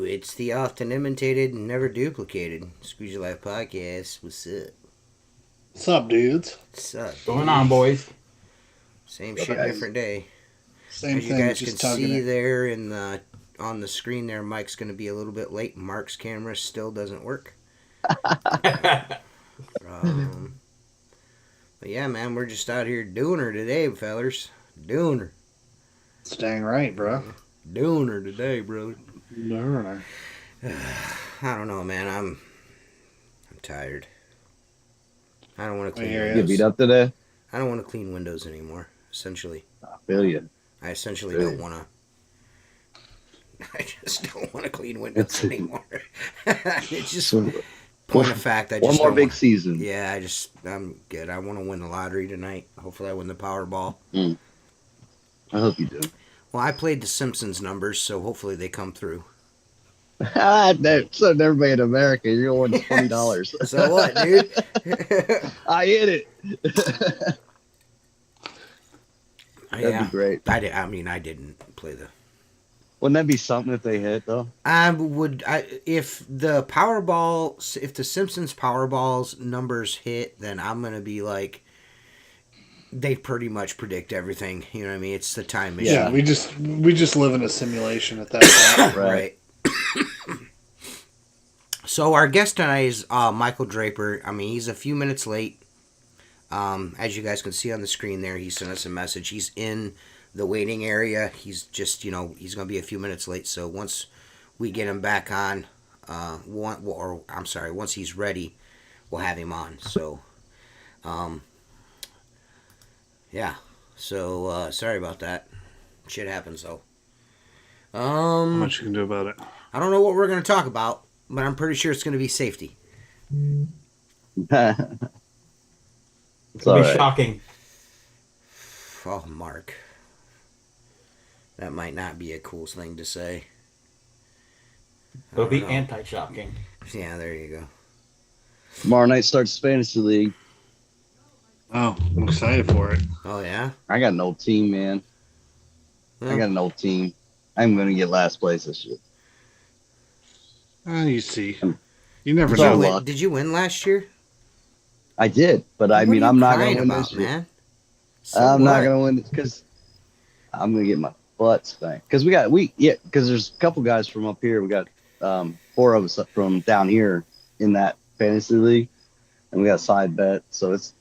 It's the often imitated and never duplicated Squeegee Life Podcast. What's up? What's up, dudes? What's up? What's going on, boys? Same shit, different day. Same As thing. you guys just can see it. there on the screen there, Mike's going to be a little bit late. Mark's camera still doesn't work. But yeah, man, we're just out here doing her today, fellers. Doing her. It's dang right, bro. Doing her today, brother. Doing her. I don't know, man. I'm tired. I don't want to clean You windows. You beat up today? I don't want to clean windows anymore, essentially. I feel you. I essentially don't want to. I just don't want to clean windows anymore. It's just point of fact. I just one more don't big want, season. Yeah, I'm good. I want to win the lottery tonight. Hopefully, I win the Powerball. I hope you do. Well, I played the Simpsons numbers, so hopefully they come through. So everybody in America, you're going to win $20. So what, dude? I hit it. That'd be great. I didn't play the. Wouldn't that be something if they hit though? If the Powerball, if the Simpsons Powerball's numbers hit, then I'm gonna be like, they pretty much predict everything. You know what I mean? It's the time machine. Yeah, we just live in a simulation at that point. Right. So our guest tonight is Micheal Draper. I mean, he's a few minutes late. As you guys can see on the screen there, he sent us a message. He's in the waiting area. He's just, he's going to be a few minutes late. So once we get him back on, once he's ready, we'll have him on. So, yeah. So, sorry about that. Shit happens, though. How much you can do about it? I don't know what we're going to talk about, but I'm pretty sure it's going to be safety. It'll be shocking. Oh, Mark. That might not be a cool thing to say. It'll be anti-shocking. Yeah, there you go. Tomorrow night starts Fantasy League. Oh, I'm excited for it. Oh, yeah? I got an old team, man. I got an old team. I'm going to get last place this year. You see. You never know. Did you win last year? I did, but I mean, I'm not going to win this year. Man? So I'm not going to win it because I'm going to get my butt spanked. Because because there's a couple guys from up here. We got 4 of us from down here in that fantasy league, and we got a side bet. So it's,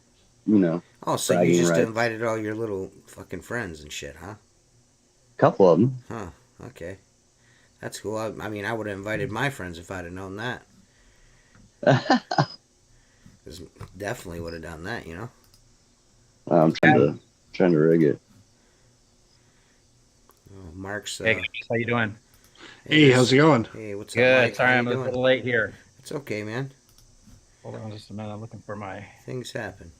Oh, so you just invited all your little fucking friends and shit, huh? A couple of them. Huh. Okay. That's cool. I mean, I would have invited my friends if I'd have known that. Definitely would have done that, I'm trying to rig it. Oh, Mark's. Hey guys, how you doing? Hey, how's it going? Hey, what's up, Good. Mike? Sorry, I'm a little late here. It's okay, man. Hold on just a minute. I'm looking for my Things happen.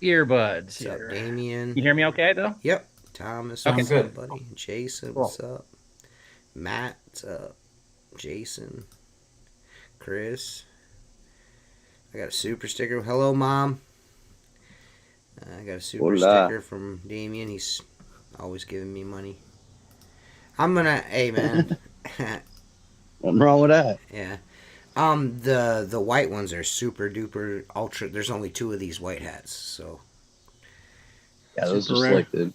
earbuds. What's Here. up, Damien? Can you hear me okay though? Yep. Thomas, Okay, what's good. up, buddy? Jason, Cool. what's up? Matt, what's up? Jason, Chris. I got a super sticker. Hello, Mom. I got a super sticker from Damien. He's always giving me money. Hey, man. Nothing wrong with that. Yeah. The white ones are super duper ultra. There's only 2 of these white hats, so. Yeah, those are Super rare. selected.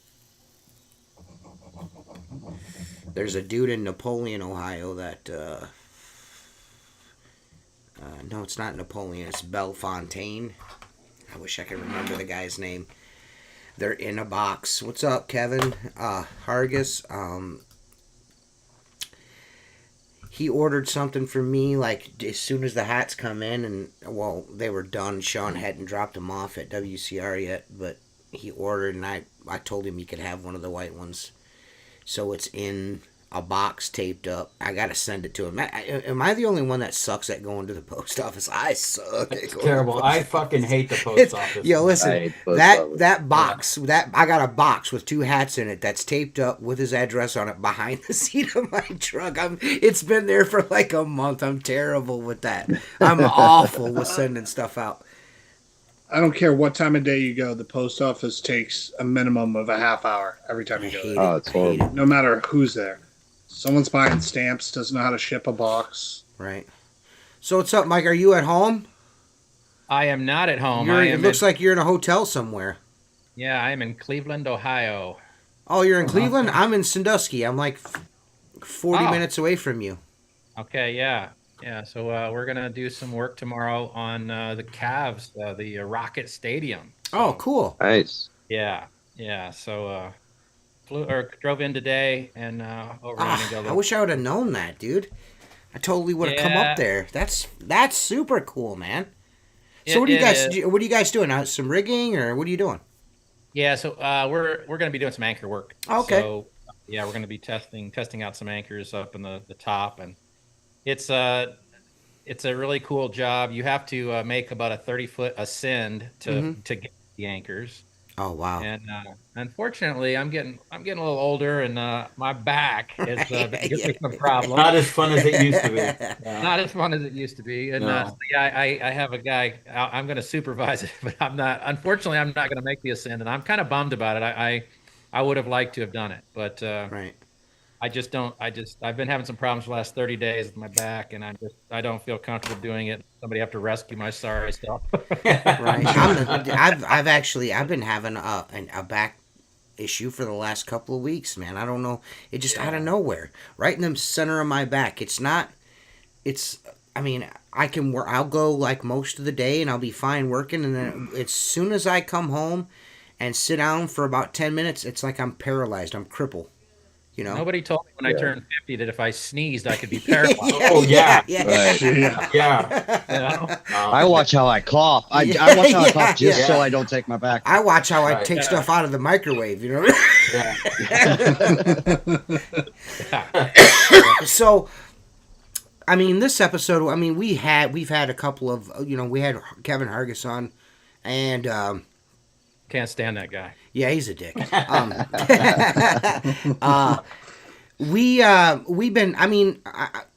There's a dude in Napoleon, Ohio that, no, it's not Napoleon, it's Bellefontaine. I wish I could remember the guy's name. They're in a box. What's up, Kevin? Hargis, he ordered something for me, like, as soon as the hats come in, and, well, they were done. Sean hadn't dropped them off at WCR yet, but he ordered, and I told him he could have one of the white ones. So it's in a box taped up. I gotta send it to him. Am I the only one that sucks at going to the post office? I suck. It's terrible. I fucking hate the post office. Yo, listen, that box, I got a box with 2 hats in it that's taped up with his address on it behind the seat of my truck. It's been there for like a month. I'm terrible with that. I'm awful with sending stuff out. I don't care what time of day you go, the post office takes a minimum of a half hour every time you go there. Oh, it's horrible. No matter who's there. Someone's buying stamps, doesn't know how to ship a box. Right. So what's up, Mike? Are you at home? I am not at home. It looks like you're in a hotel somewhere. Yeah, I am in Cleveland, Ohio. Oh, you're in Cleveland? I'm in Sandusky. I'm like 40 minutes away from you. Okay, yeah. Yeah, so we're going to do some work tomorrow on the Cavs, the Rocket Stadium. So, Oh, cool. Nice. Yeah, yeah. So drove in today and over I wish I would have known that, dude. I totally would have come up there. That's super cool, man. So what do you guys doing? Some rigging or what are you doing? Yeah, so we're going to be doing some anchor work. Okay. So yeah, we're going to be testing out some anchors up in the top, and it's a really cool job. You have to make about a 30-foot ascend to get the anchors. Oh wow! And unfortunately, I'm getting a little older, and my back is giving me some problems. Not as fun as it used to be. Not as fun as it used to be. And No. so, yeah, I have a guy. I'm going to supervise it, but I'm not. Unfortunately, I'm not going to make the ascend, and I'm kind of bummed about it. I would have liked to have done it, but right. I've been having some problems the last 30 days with my back, and I don't feel comfortable doing it. Somebody have to rescue my sorry self. Right. I've been having a back issue for the last couple of weeks, man. I don't know. It just out of nowhere, right in the center of my back. I mean, I can work. I'll go like most of the day, and I'll be fine working. And then as soon as I come home and sit down for about 10 minutes, it's like I'm paralyzed. I'm crippled. You know? Nobody told me when I turned 50 that if I sneezed, I could be paralyzed. Yeah. You know? I watch how I cough. I watch how I cough just so I don't take my back. I watch how I take stuff out of the microwave. You know. So, I mean, this episode. I mean, we've had a couple of. We had Kevin Hargis on, and. Can't stand that guy. Yeah, he's a dick. We've been. I mean,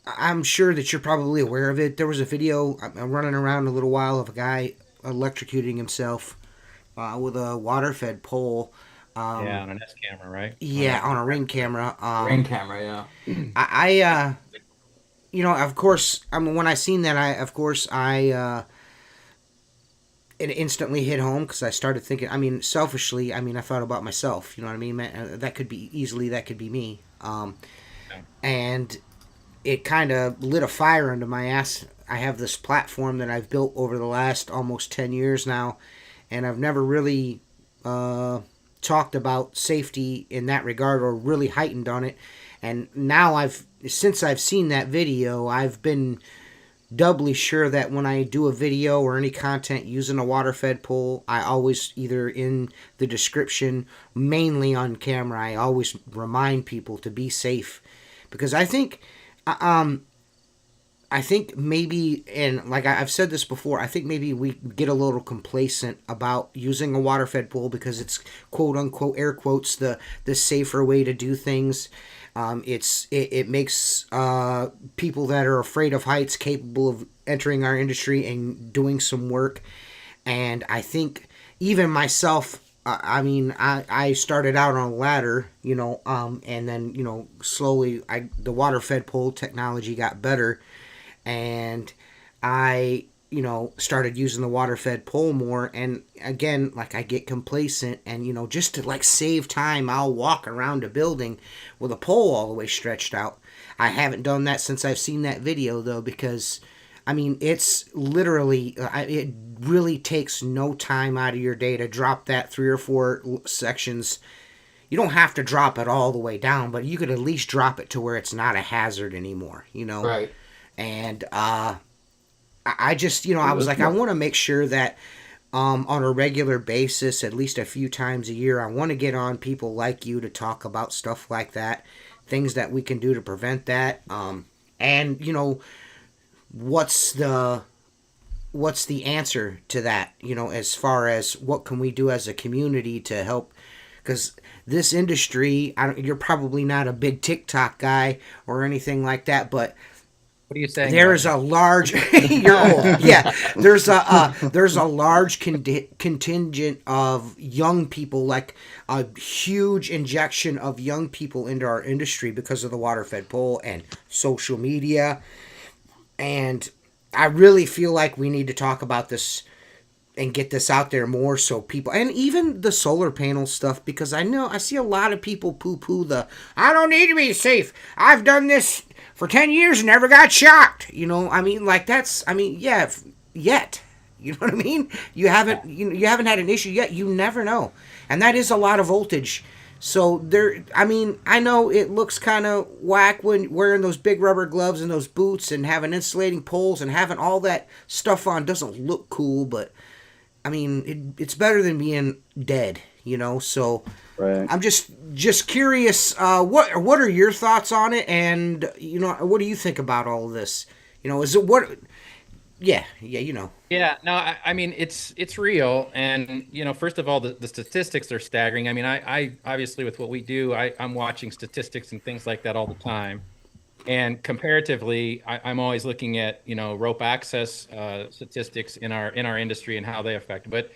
I'm sure that you're probably aware of it. There was a video running around a little while of a guy electrocuting himself with a water-fed pole. Yeah, on an S camera, right? Yeah, on a Ring camera. Ring camera, yeah. I of course, I mean, when I seen that, it instantly hit home because I started thinking, I mean, selfishly, I thought about myself, you know what I mean? That could be me. And it kind of lit a fire under my ass. I have this platform that I've built over the last almost 10 years now, and I've never really talked about safety in that regard or really heightened on it. And now since I've seen that video, I've been doubly sure that when I do a video or any content using a water-fed pole, I always, either in the description, mainly on camera, I always remind people to be safe. Because I think maybe, and like I've said this before, I think maybe we get a little complacent about using a water-fed pole because it's quote-unquote, air quotes, the safer way to do things. It makes people that are afraid of heights capable of entering our industry and doing some work. And I think even myself, I started out on a ladder, and then, slowly the water-fed pole technology got better. And I, started using the water-fed pole more. And again, like I get complacent and, just to like save time, I'll walk around a building with a pole all the way stretched out. I haven't done that since I've seen that video though, because it's literally, it really takes no time out of your day to drop that 3 or 4 sections. You don't have to drop it all the way down, but you could at least drop it to where it's not a hazard anymore, Right. And, I just, I was like, I want to make sure that on a regular basis, at least a few times a year, I want to get on people like you to talk about stuff like that, things that we can do to prevent that. And, what's the answer to that, as far as what can we do as a community to help? Because this industry, you're probably not a big TikTok guy or anything like that, but What are you saying? There is a large. You're old. Yeah, there's a large contingent of young people, like a huge injection of young people into our industry because of the water-fed pole and social media, and I really feel like we need to talk about this and get this out there more so people, and even the solar panel stuff, because I see a lot of people poo-poo the I don't need to be safe. I've done this for 10 years and never got shocked. I mean, like yeah, yet. You know what I mean? You haven't had an issue yet. You never know. And that is a lot of voltage. So I know it looks kind of whack when wearing those big rubber gloves and those boots and having insulating poles and having all that stuff on doesn't look cool, but I mean, it's better than being dead, So Right. I'm just curious. What are your thoughts on it, and what do you think about all of this? Is it what? Yeah. Yeah, no, I mean it's real, and first of all, the statistics are staggering. I mean, I obviously with what we do, I'm watching statistics and things like that all the time. And comparatively, I'm always looking at rope access statistics in our industry and how they affect. But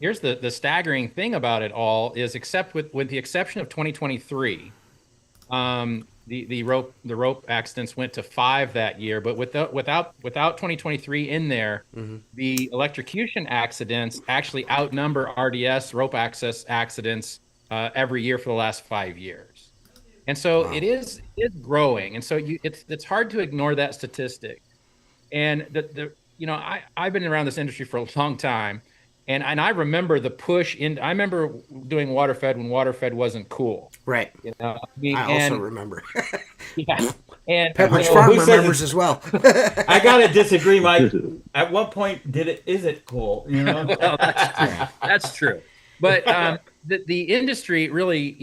here's the staggering thing about it all is, except with the exception of 2023, the rope accidents went to 5 that year. But without 2023 in there, the electrocution accidents actually outnumber RDS rope access accidents every year for the last 5 years. And so it is growing, and so it's hard to ignore that statistic. And I've been around this industry for a long time, and I remember the push in. I remember doing water-fed when water-fed wasn't cool. Right. I also remember. Yeah. And Pepperidge Farm who says remembers as well. I gotta disagree, Mike. At what point is it cool? Well, that's true. That's true. But the industry really,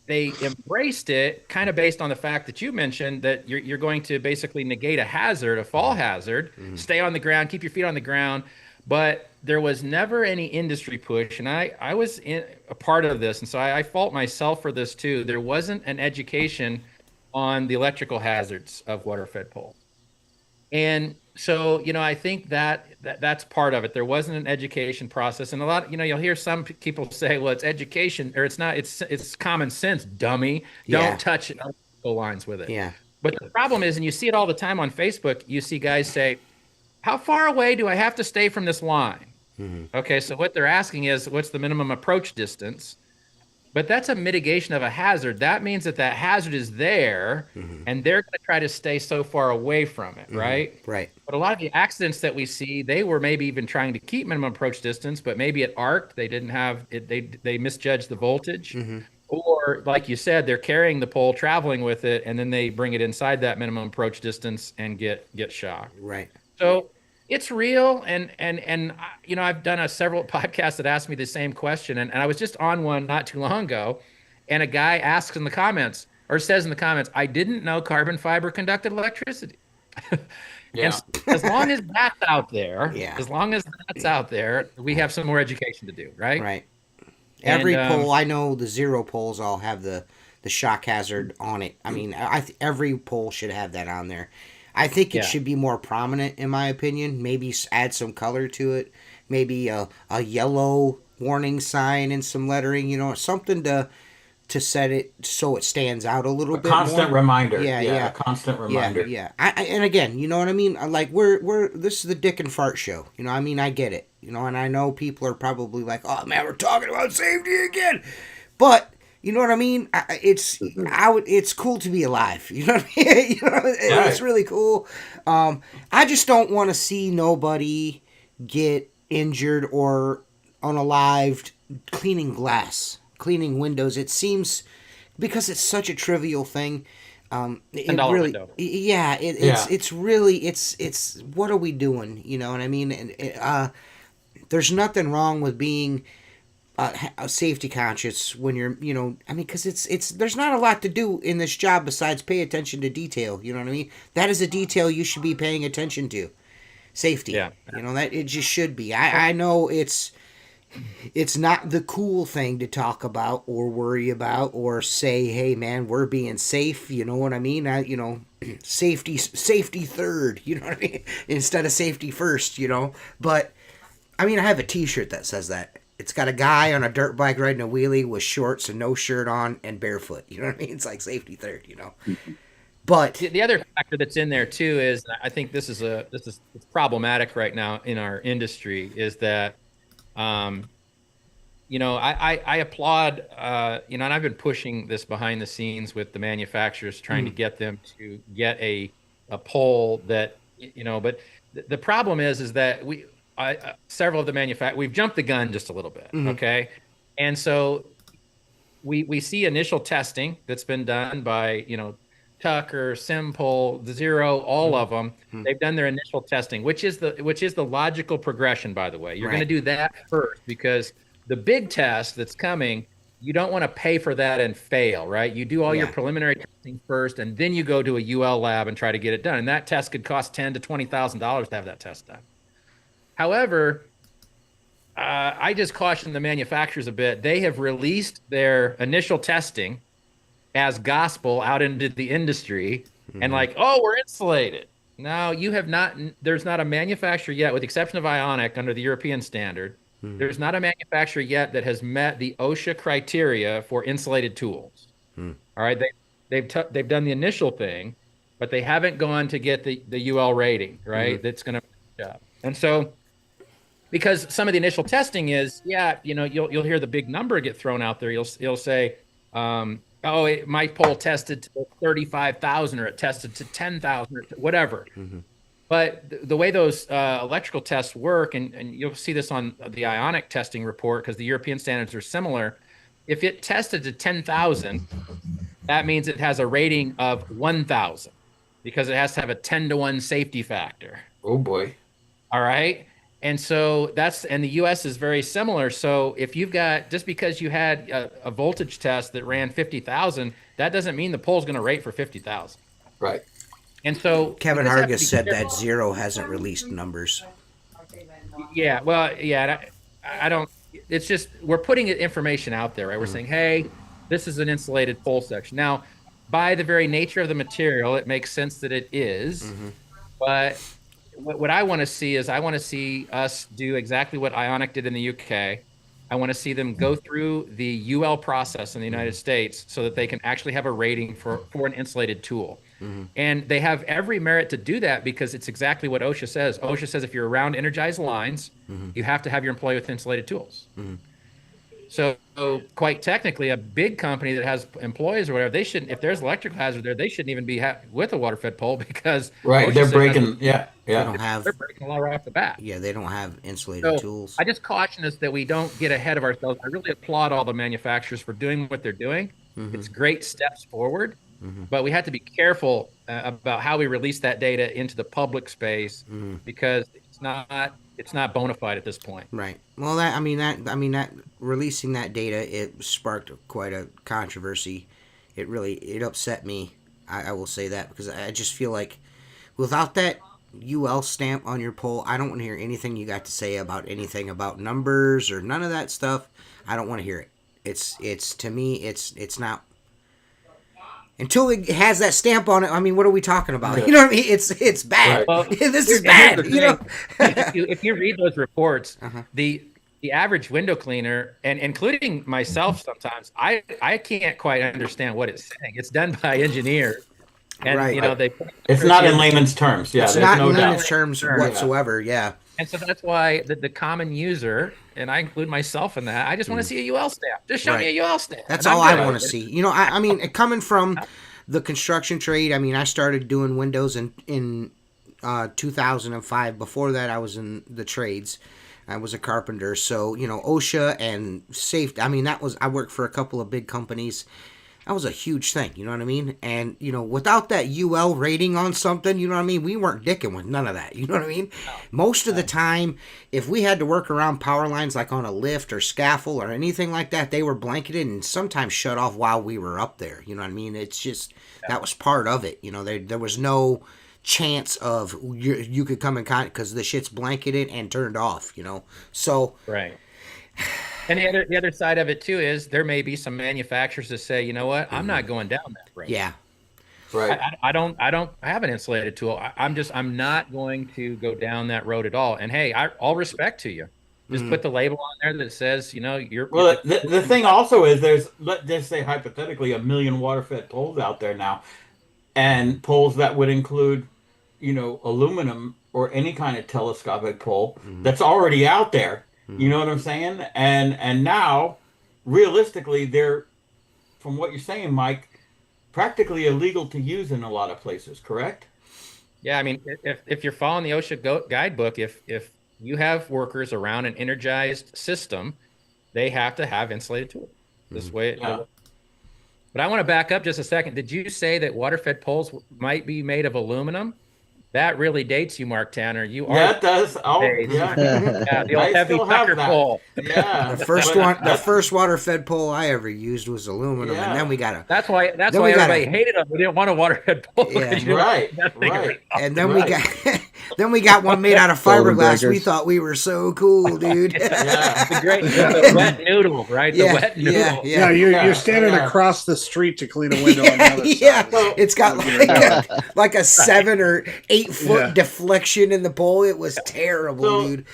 they embraced it kind of based on the fact that you mentioned that you're going to basically negate a hazard, a fall hazard, stay on the ground, keep your feet on the ground. But there was never any industry push. And I was a part of this. And so I fault myself for this too. There wasn't an education on the electrical hazards of water-fed poles. And so, I think that's part of it. There wasn't an education process, and a lot, you'll hear some people say, "Well, it's education, or it's not. It's common sense, dummy. Don't touch electrical lines with it." Yeah. But the problem is, and you see it all the time on Facebook, you see guys say, "How far away do I have to stay from this line?" Okay, so what they're asking is, what's the minimum approach distance? But that's a mitigation of a hazard. That means that hazard is there, and they're going to try to stay so far away from it, right? Right. But a lot of the accidents that we see, they were maybe even trying to keep minimum approach distance, but maybe it arced. They didn't have it. They misjudged the voltage, or like you said, they're carrying the pole, traveling with it, and then they bring it inside that minimum approach distance and get shocked. Right. So it's real, and I've done several podcasts that asked me the same question, and I was just on one not too long ago, and a guy asks in the comments, or says in the comments, "I didn't know carbon fiber conducted electricity." Yeah. And as long as that's out there, we have some more education to do, right? Right. Every pole, I know the zero poles all have the shock hazard on it. I mean, every pole should have that on there. I think it should be more prominent, in my opinion. Maybe add some color to it. Maybe a yellow warning sign and some lettering, something to set it so it stands out a little bit constant more. reminder. Yeah. A constant reminder. Yeah. And again, you know what I mean? Like, we're this is the dick and fart show. I get it. And I know people are probably like, "Oh, man, we're talking about safety again." But you know what I mean? It's cool to be alive. You know what I mean? It's really cool. I just don't want to see nobody get injured or unalived cleaning glass, cleaning windows. It seems, because it's such a trivial thing. It really, window. Yeah. It's really what are we doing? You know what I mean? And there's nothing wrong with being safety conscious when you're, because there's not a lot to do in this job besides pay attention to detail. You know what I mean? That is a detail you should be paying attention to. Safety. Yeah. That it just should be. I know it's not the cool thing to talk about or worry about or say, "Hey man, we're being safe." You know what I mean? safety third, you know what I mean, instead of safety first, you know. But I mean, I have a T-shirt that says that. It's got a guy on a dirt bike riding a wheelie with shorts and no shirt on and barefoot. You know what I mean? It's like safety third, you know. But The other factor that's in there too is, I think this is it's problematic right now in our industry, is that, you know, I applaud, you know, and I've been pushing this behind the scenes with the manufacturers, trying to get them to get a pole that, you know, but the problem is that several of the we've jumped the gun just a little bit. Okay. And so we see initial testing that's been done by, you know, Tucker, Simpole, Zero, all of them. They've done their initial testing, which is the logical progression, by the way. You're going to do that first, because the big test that's coming, you don't want to pay for that and fail, right? You do all your preliminary testing first, and then you go to a UL lab and try to get it done. And that test could cost $10,000 to $20,000 to have that test done. However, I just caution the manufacturers a bit. They have released their initial testing as gospel out into the industry, and like, oh, we're insulated. No, you have not. There's not a manufacturer yet, with the exception of Ionic under the European standard. There's not a manufacturer yet that has met the OSHA criteria for insulated tools. All right, they've done the initial thing, but they haven't gone to get the UL rating, right? That's going to, and so, because some of the initial testing is, you know, you'll hear the big number get thrown out there. You'll say, my pole tested to 35,000, or it tested to 10,000, or whatever. But the way those electrical tests work, and you'll see this on the Ionic testing report, because the European standards are similar. If it tested to 10,000, that means it has a rating of 1,000, because it has to have a 10-to-1 safety factor. Oh boy. All right. And so and the US is very similar. So if you've got, just because you had a voltage test that ran 50,000, that doesn't mean the pole's going to rate for 50,000. Right. And so Kevin Hargis said that Zero hasn't released numbers. Yeah, well, yeah, I don't. It's just, we're putting information out there, right? We're saying, hey, this is an insulated pole section. Now, by the very nature of the material, it makes sense that it is. But what I want to see is, I want to see us do exactly what Ionic did in the UK. I want to see them go through the UL process in the United States, so that they can actually have a rating for an insulated tool. And they have every merit to do that, because it's exactly what OSHA says. OSHA says if you're around energized lines, you have to have your employee with insulated tools. So quite technically, a big company that has employees or whatever, they shouldn't, if there's electrical hazard there, they shouldn't even be with a water-fed pole, because Right, OSHA they're says breaking. They don't have. they're breaking the law right off the bat. Yeah, they don't have insulated So tools. I just caution us that we don't get ahead of ourselves. I really applaud all the manufacturers for doing what they're doing. It's great steps forward, but we have to be careful about how we release that data into the public space, because it's not bona fide at this point. Right. Well, that releasing that data, it sparked quite a controversy. It upset me. I will say that, because I just feel like without that UL stamp on your pole, I don't want to hear anything you got to say about anything about numbers or none of that stuff. I don't want to hear it. It's to me, it's not. Until it has that stamp on it, I mean, what are we talking about? You know what I mean? It's bad. Right. Well, This is bad. You know? if you read those reports, the average window cleaner, and including myself sometimes, I can't quite understand what it's saying. It's done by engineers, and Right. you know, It's not in layman's terms. Yeah, It's there's not no in doubt. layman's terms whatsoever. Yeah. And so that's why the common user, and I include myself in that, I just want to see a UL stamp. Just show me a UL stamp. That's and all I'm I good. want to see. You know, I mean, coming from the construction trade, I mean, I started doing windows in 2005. Before that, I was in the trades. I was a carpenter. So, you know, OSHA and safety, I mean, I worked for a couple of big companies. That was a huge thing, you know what I mean? And, you know, without that UL rating on something, you know what I mean? We weren't dicking with none of that, you know what I mean? Most of the time, if we had to work around power lines like on a lift or scaffold or anything like that, they were blanketed and sometimes shut off while we were up there, you know what I mean? It's just, that was part of it, you know? There was no chance of you could come in contact, because the shit's blanketed and turned off, you know? So... Right. And the other side of it too is, there may be some manufacturers that say, you know what, I'm not going down that road. Yeah. Right. I have an insulated tool. I'm not going to go down that road at all. And hey, all respect to you. Just put the label on there that says, Well, the thing also is let's just say hypothetically, 1 million water-fed poles out there now, and poles that would include, aluminum or any kind of telescopic pole that's already out there. You know what I'm saying? And now, realistically, they're, from what you're saying, Mike, practically illegal to use in a lot of places, correct? Yeah, I mean, if you're following the OSHA guidebook, if you have workers around an energized system, they have to have insulated tools. This way. Yeah. But I want to back up just a second. Did you say that water-fed poles might be made of aluminum? That really dates you, Mark Tanner. You are. Yeah, it does. Oh, days. yeah. Yeah, the old I heavy still have Tucker that. pole. Yeah. The first water-fed pole I ever used was aluminum, Yeah. and then we got a That's why Then we got everybody hated them. We didn't want a water-fed pole. Yeah. 'cause you don't Right, want that thing right. around. and then Right. we got then we got one made out of Golden fiberglass. We breakers. thought we were so cool, dude. Yeah. The wet noodle, right? Yeah, The wet noodle. yeah, Yeah, you're Yeah, standing yeah. across the street to clean a window on the other Yeah, side. it's got like a 7 or 8 foot Yeah. deflection in the pole. It was terrible, So- dude.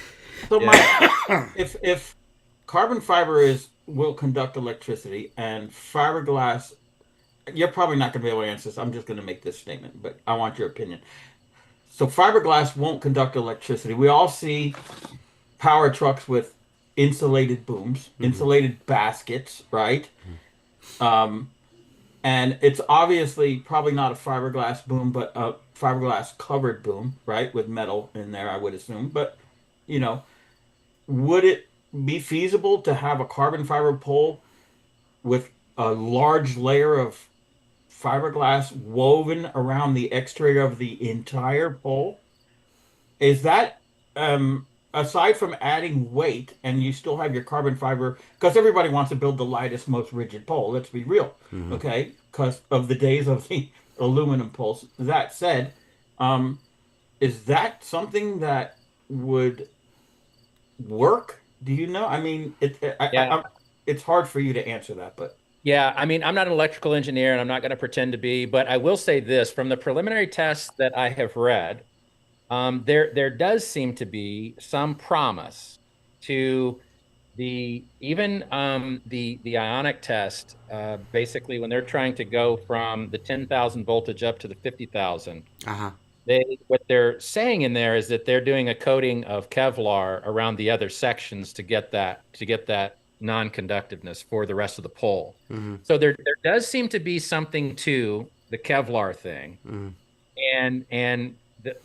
So, Mike, if carbon fiber will conduct electricity and fiberglass, you're probably not going to be able to answer this. I'm just going to make this statement, but I want your opinion. So, fiberglass won't conduct electricity. We all see power trucks with insulated booms, insulated baskets, right? And it's obviously probably not a fiberglass boom, but a fiberglass covered boom, right? With metal in there, I would assume. But, would it be feasible to have a carbon fiber pole with a large layer of fiberglass woven around the exterior of the entire pole? Is that, aside from adding weight, and you still have your carbon fiber, because everybody wants to build the lightest, most rigid pole, let's be real, okay? Because of the days of the aluminum poles. That said, is that something that would work? Do you know? I mean, it's hard for you to answer that, but Yeah, I mean, I'm not an electrical engineer and I'm not going to pretend to be, but I will say this from the preliminary tests that I have read, there does seem to be some promise to the ionic test. Basically, when they're trying to go from the 10,000 voltage up to the 50,000, what they're saying in there is that they're doing a coating of Kevlar around the other sections to get that non-conductiveness for the rest of the pole. So there does seem to be something to the Kevlar thing, and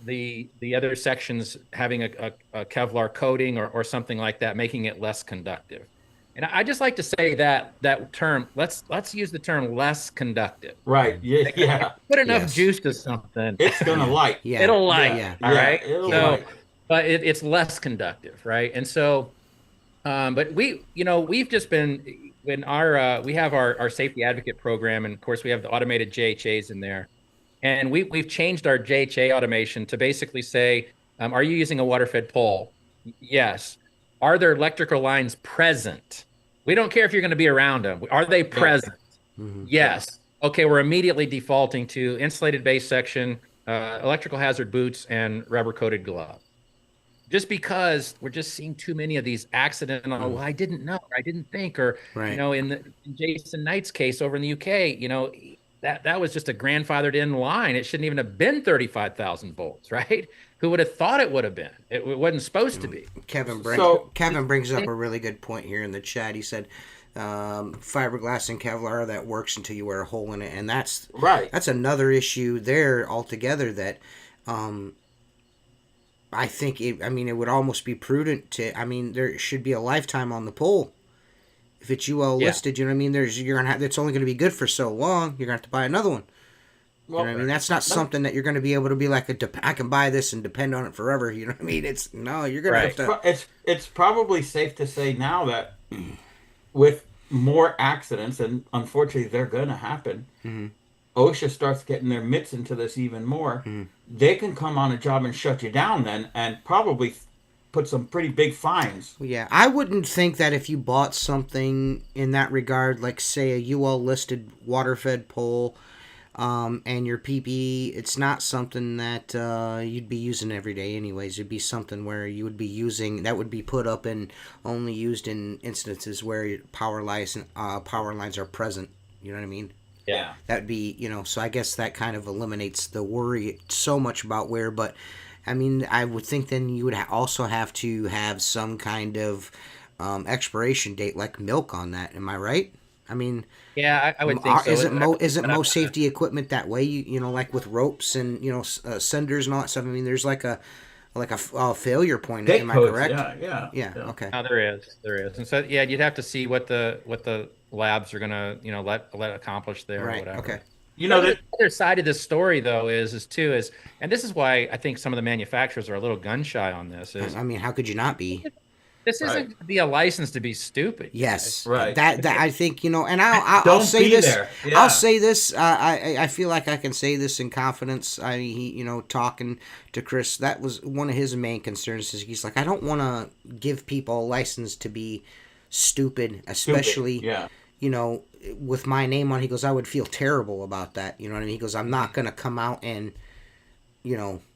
the other sections having a Kevlar coating or something like that, making it less conductive. And I just like to say that term. Let's use the term less conductive. right, yeah. Put enough Yes. juice to something. It's gonna light. Yeah. It'll light. Yeah. All right. It'll So, light. but it's less conductive, right? And so, but we've just been we have our safety advocate program, and of course we have the automated JHAs in there, and we've changed our JHA automation to basically say, are you using a water-fed pole? Yes. Are there electrical lines present? We don't care if you're going to be around them. Are they present? Yes. Okay, we're immediately defaulting to insulated base section, electrical hazard boots, and rubber-coated glove. Just because we're just seeing too many of these accidental, well, I didn't know, or I didn't think, or, Right. In Jason Knight's case over in the UK, that was just a grandfathered in line. It shouldn't even have been 35,000 volts, right? Who would have thought it would have been? It wasn't supposed to be. Kevin brings up a really good point here in the chat. He said, fiberglass and Kevlar, that works until you wear a hole in it, and that's Right. That's another issue there altogether. That I think it would almost be prudent to. There should be a lifetime on the pole. If it's UL listed, you know what I mean. It's only going to be good for so long. You're going to have to buy another one. Well, You know what I mean? That's not something that you're going to be able to be like, I can buy this and depend on it forever. You know what I mean? You're going to have to. It's probably safe to say now that with more accidents, and unfortunately they're going to happen, OSHA starts getting their mitts into this even more. They can come on a job and shut you down then, and probably put some pretty big fines. Yeah, I wouldn't think that if you bought something in that regard, like say a UL listed water fed pole, And your PPE, it's not something that you'd be using every day anyways. It'd be something where you would be using, that would be put up and only used in instances where power lines are present. You know what I mean? Yeah. That would be, so I guess that kind of eliminates the worry so much about wear. But I mean, I would think then you would also have to have some kind of expiration date, like milk, on that. Am I right? I mean, Yeah, I would think so. Isn't most safety equipment that way? Like with ropes and senders and all that stuff. I mean, there's like a failure point. Date Am I codes, correct? Yeah. Okay. No, there is, and so yeah, you'd have to see what the labs are gonna let accomplish there or Right. whatever. Okay. You know, The other side of this story though is and this is why I think some of the manufacturers are a little gun shy on this. I mean, how could you not be? This isn't going to be a license to be stupid. Yes, guys. Right. That I think and I'll Don't say be this. there. Yeah. I'll say this. I feel like I can say this in confidence. I mean, talking to Chris, that was one of his main concerns. Is he's like, I don't want to give people a license to be stupid, especially with my name on. He goes, I would feel terrible about that. You know what I mean? He goes, I'm not going to come out and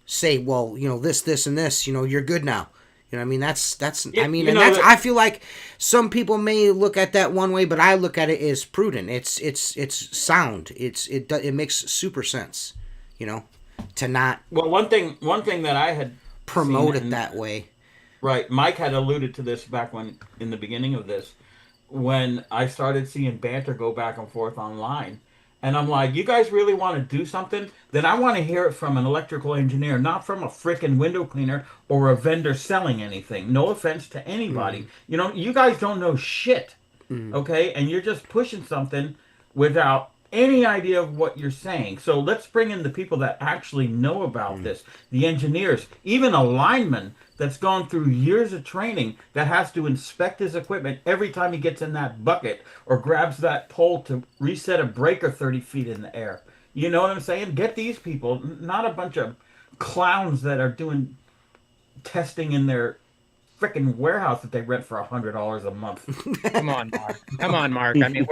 say, well, this and this. You're good now. You know what I mean? That's I mean, and that's I feel like some people may look at that one way, but I look at it as prudent. It's sound. It makes super sense, to not one thing that I had promote it that way. Right. Mike had alluded to this back when in the beginning of this, when I started seeing banter go back and forth online. And I'm like, you guys really want to do something? Then I want to hear it from an electrical engineer, not from a freaking window cleaner or a vendor selling anything. No offense to anybody. You guys don't know shit, okay? And you're just pushing something without any idea of what you're saying. So let's bring in the people that actually know about this, the engineers, even a lineman that's gone through years of training that has to inspect his equipment every time he gets in that bucket or grabs that pole to reset a breaker 30 feet in the air. You know what I'm saying? Get these people, not a bunch of clowns that are doing testing in their freaking warehouse that they rent for $100 a month. Come on, Mark. I mean,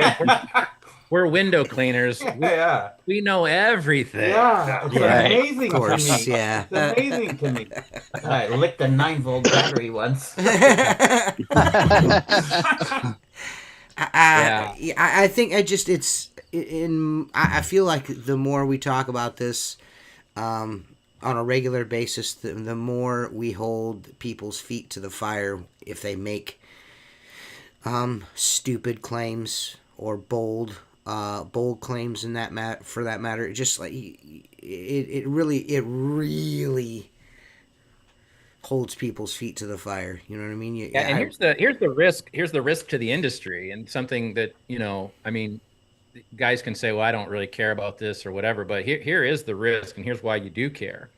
we're window cleaners. Yeah. We know everything. Yeah. It's amazing Of course, to me. yeah. It's amazing to me. I licked a 9-volt battery once. I think I feel like the more we talk about this on a regular basis, the more we hold people's feet to the fire if they make stupid claims or bold claims in that for that matter. Just like it really holds people's feet to the fire. You know what I mean? And here's the risk. Here's the risk to the industry, and something that I mean, guys can say, well, I don't really care about this or whatever, but here is the risk, and here's why you do care.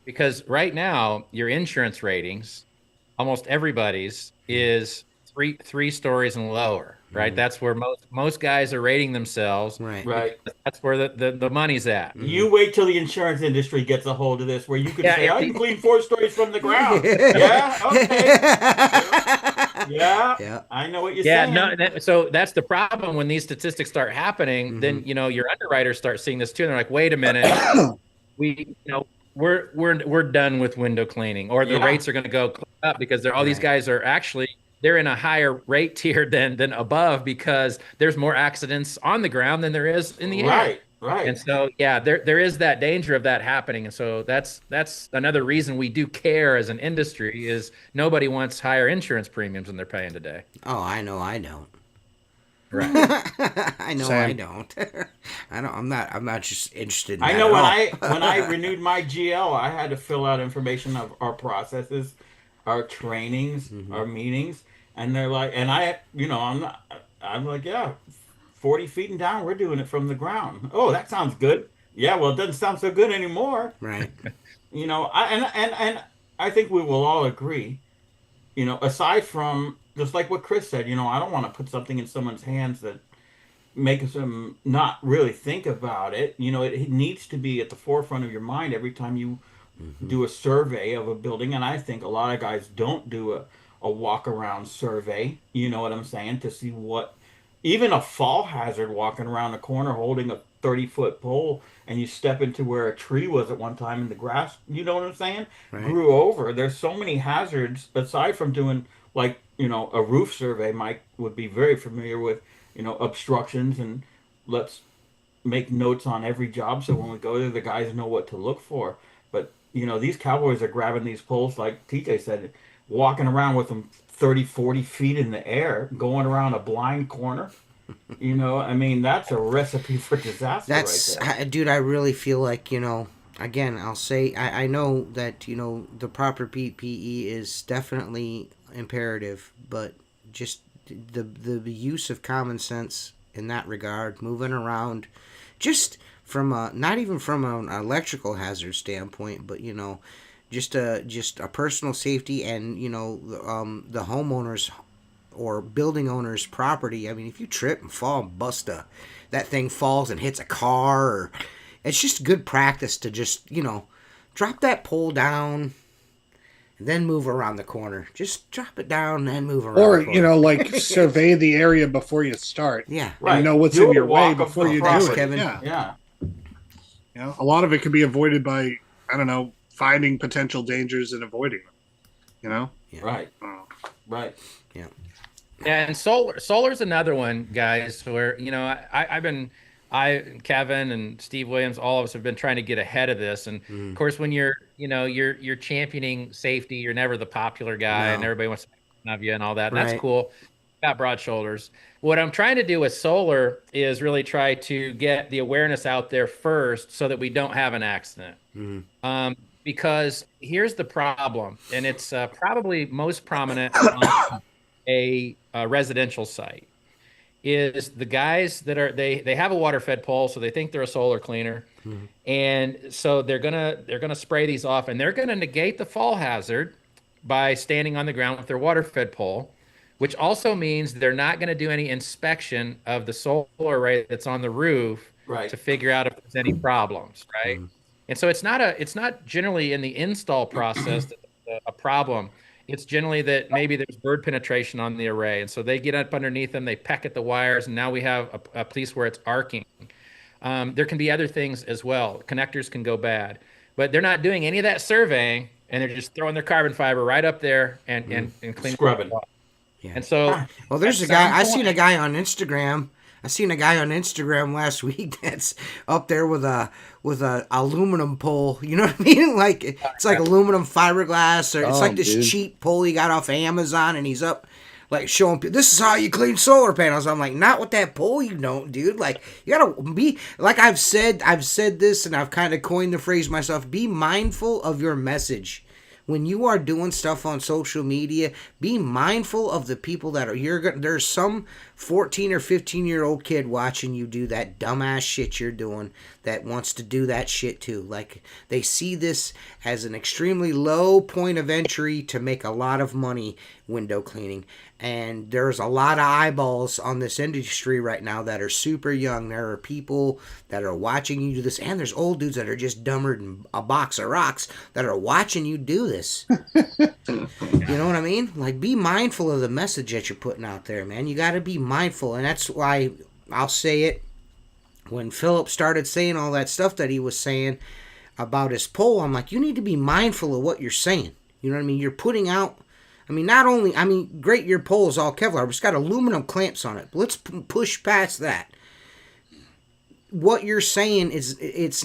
Because right now, your insurance ratings, almost everybody's, is three stories and lower, right? Mm-hmm. That's where most guys are rating themselves. Right. That's where the money's at. You wait till the insurance industry gets a hold of this, where you can say, I can clean 4 stories from the ground. Yeah, okay. Yeah, I know what you're saying. So that's the problem when these statistics start happening. Then your underwriters start seeing this too, and they're like, wait a minute, we're done with window cleaning, or the rates are going to go up because all these guys are actually they're in a higher rate tier than above because there's more accidents on the ground than there is in the air. Right. And so there is that danger of that happening, and so that's another reason we do care as an industry is nobody wants higher insurance premiums than they're paying today. Oh, I know I don't. Right. I know I don't. I'm not just interested in that. I know when I renewed my GL, I had to fill out information of our processes, our trainings, our meetings, and they're like, and I'm like, 40 feet and down, we're doing it from the ground. Oh, that sounds good. Yeah, well, it doesn't sound so good anymore. Right. I think we will all agree, aside from just like what Chris said, I don't want to put something in someone's hands that makes them not really think about it. It needs to be at the forefront of your mind every time you do a survey of a building. And I think a lot of guys don't do a walk around survey. You know what I'm saying? To see what, even a fall hazard walking around the corner holding a 30-foot pole and you step into where a tree was at one time and the grass, you know what I'm saying, Right. grew over. There's so many hazards aside from doing, like, a roof survey. Mike would be very familiar with, obstructions, and let's make notes on every job so when we go there, the guys know what to look for. But, these cowboys are grabbing these poles, like TJ said, walking around with them 30, 40 feet in the air, going around a blind corner. I mean, that's a recipe for disaster That's, right there. dude, I really feel like, again, I'll say, I know that, the proper PPE is definitely imperative, but just the use of common sense in that regard, moving around, just from not even from an electrical hazard standpoint, but, just a personal safety and, the homeowners or building owner's property. I mean, if you trip and fall and that thing falls and hits a car, or it's just good practice to just, drop that pole down and then move around the corner. Just drop it down and move around Or, the corner. like survey the area before you start. Yeah. Right. And know what's Do in a your way walk of before the you do Thanks, it. Kevin. Yeah. Yeah. A lot of it can be avoided by, I don't know, finding potential dangers and avoiding them. Yeah. Right. Oh. Right. Yeah. Yeah, and solar's another one, guys, where Kevin and Steve Williams, all of us have been trying to get ahead of this. And of course, when you're championing safety, you're never the popular guy, and No. everybody wants to make fun of you and all that. And Right. that's cool. Got broad shoulders. What I'm trying to do with solar is really try to get the awareness out there first, so that we don't have an accident. Because here's the problem, and it's probably most prominent on a residential site, is the guys that are they have a water fed pole, so they think they're a solar cleaner, and so they're gonna spray these off, and they're gonna negate the fall hazard by standing on the ground with their water fed pole, which also means they're not going to do any inspection of the solar array that's on the roof Right. to figure out if there's any problems, right? And so it's not generally in the install process that's a problem. It's generally that maybe there's bird penetration on the array, and so they get up underneath them, they peck at the wires, and now we have a piece where it's arcing. There can be other things as well. Connectors can go bad, but they're not doing any of that surveying, and they're just throwing their carbon fiber right up there and cleaning Scrubbing. it up. Yeah. And so, Well, there's at a guy. some I seen a point- guy on Instagram. I seen a guy on Instagram last week that's up there with a aluminum pole. You know what I mean? Like it's like aluminum fiberglass, or it's like this Dude. cheap pole he got off Amazon, and he's up like showing people, this is how you clean solar panels. I'm like, not with that pole, you don't, dude. Like you gotta be like I've said this, and I've kind of coined the phrase myself. Be mindful of your message. When you are doing stuff on social media, be mindful of the people that are there's some 14 or 15-year-old kid watching you do that dumbass shit you're doing that wants to do that shit too. Like they see this as an extremely low point of entry to make a lot of money window cleaning. And there's a lot of eyeballs on this industry right now that are super young. There are people that are watching you do this, and there's old dudes that are just dumber than a box of rocks that are watching you do this. You know what I mean? Like, be mindful of the message that you're putting out there, man. You got to be mindful, and that's why I'll say it. When Philip started saying all that stuff that he was saying about his poll, I'm like, you need to be mindful of what you're saying. You know what I mean? You're putting out, great, your pole is all Kevlar, but it's got aluminum clamps on it. But let's push past that. What you're saying that's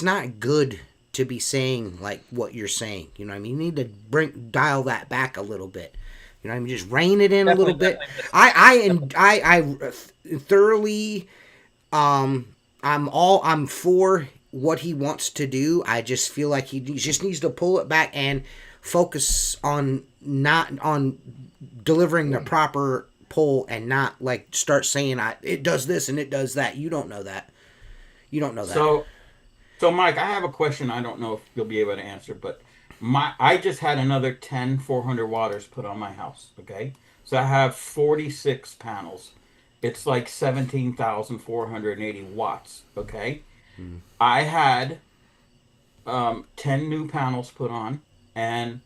not good to be saying, like what you're saying. You know what I mean? You need to dial that back a little bit. You know what I mean? Just rein it in a little bit. I thoroughly, I'm for what he wants to do. I just feel like he just needs to pull it back and focus on not on delivering the proper poll, and not like start saying it does this and it does that. You don't know that. You don't know that. So Mike, I have a question. I don't know if you'll be able to answer, but I just had another 10 400 watters put on my house. Okay, so I have 46 panels. It's like 17,480 watts. Okay, I had 10 new panels put on, and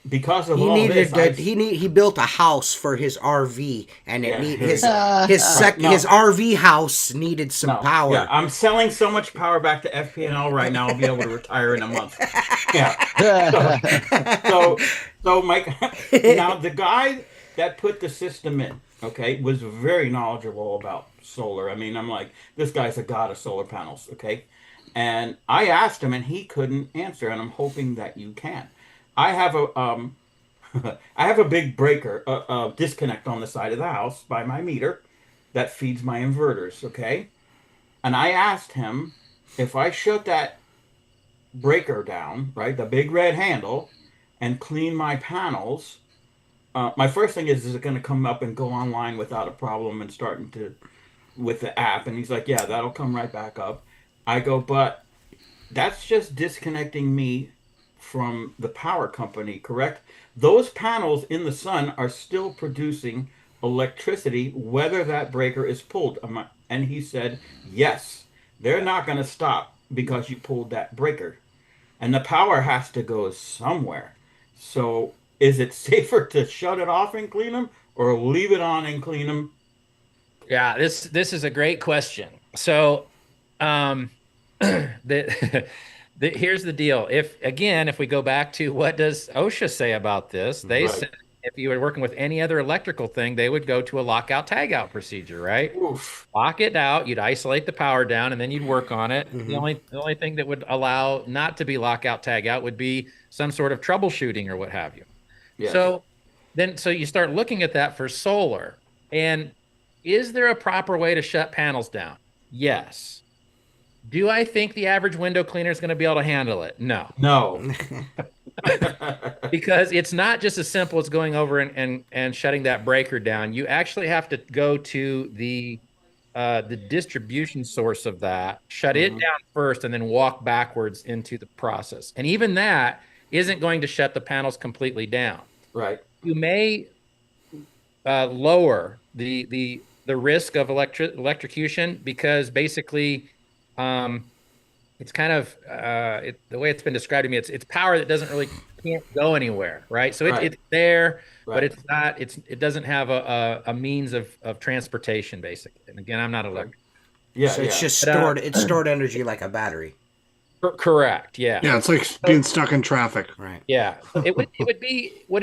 because of He all needed this, to, he built a house for his RV, and it yeah, need here we his go. No, his RV house needed some no, yeah, power. I'm selling so much power back to FPNL right now. I'll be able to retire in a month. Yeah. So, so, so Mike, now the guy that put the system in, okay, was very knowledgeable about solar. I mean, I'm like, this guy's a god of solar panels, okay? And I asked him, and he couldn't answer, and I'm hoping that you can. I have a I have a big breaker, disconnect on the side of the house by my meter that feeds my inverters, okay? And I asked him if I shut that breaker down, right, the big red handle, and clean my panels. My first thing is it going to come up and go online without a problem and starting to with the app? And he's like, yeah, that'll come right back up. I go, but that's just disconnecting me from the power company, correct? Those panels in the sun are still producing electricity, whether that breaker is pulled. And he said, yes, they're not going to stop because you pulled that breaker. And the power has to go somewhere. So is it safer to shut it off and clean them or leave it on and clean them? Yeah, this is a great question. So, um, the, here's the deal. If we go back to what does OSHA say about this, they Right. said if you were working with any other electrical thing, they would go to a lockout tagout procedure, right? Oof. Lock it out, you'd isolate the power down, and then you'd work on it. Mhm. The only thing that would allow not to be lockout tagout would be some sort of troubleshooting or what have you. Yes. So you start looking at that for solar. And is there a proper way to shut panels down? Yes. Do I think the average window cleaner is going to be able to handle it? No. No. Because it's not just as simple as going over and shutting that breaker down. You actually have to go to the distribution source of that, shut it Mhm. down first, and then walk backwards into the process. And even that isn't going to shut the panels completely down. Right. You may lower the risk of electrocution because basically it's kind of the way it's been described to me, it's power that can't go anywhere, right? So Right. it's there, Right. but it's not, it doesn't have a means of transportation, basically. And again, I'm not electric. Yeah. So Yeah. it's just But, it's stored energy like a battery. Correct. Yeah. Yeah, it's like being stuck in traffic. Right. Yeah. Would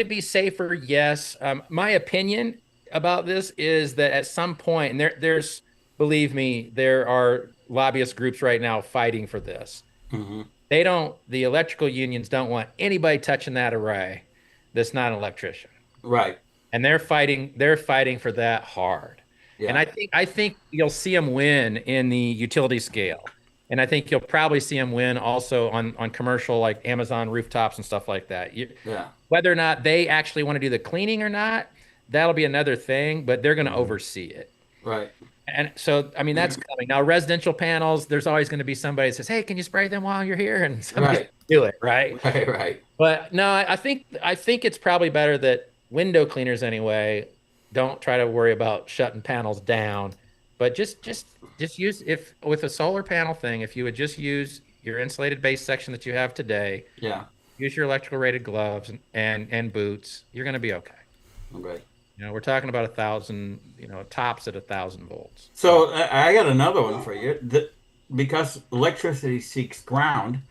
it be safer? Yes. My opinion about this is that at some point, and there's, believe me, there are lobbyist groups right now fighting for this. Hmm. The electrical unions don't want anybody touching that array that's not an electrician. Right. And they're fighting for that hard. Yeah. And I think you'll see them win in the utility scale. And I think you'll probably see them win also on commercial, like Amazon rooftops and stuff like that. Yeah. Whether or not they actually want to do the cleaning or not, that'll be another thing, but they're going to oversee it. Right. And so, I mean, that's coming. Now, residential panels, there's always going to be somebody that says, hey, can you spray them while you're here? And somebody Right. do it, right? Right. Right. But no, I think it's probably better that window cleaners anyway don't try to worry about shutting panels down, but just use, if with a solar panel thing, if you would just use your insulated base section that you have today, Yeah. use your electrical rated gloves and boots, you're going to be okay. Right. We're talking about 1,000, tops at 1,000 volts. So I got another one for you. Because electricity seeks ground,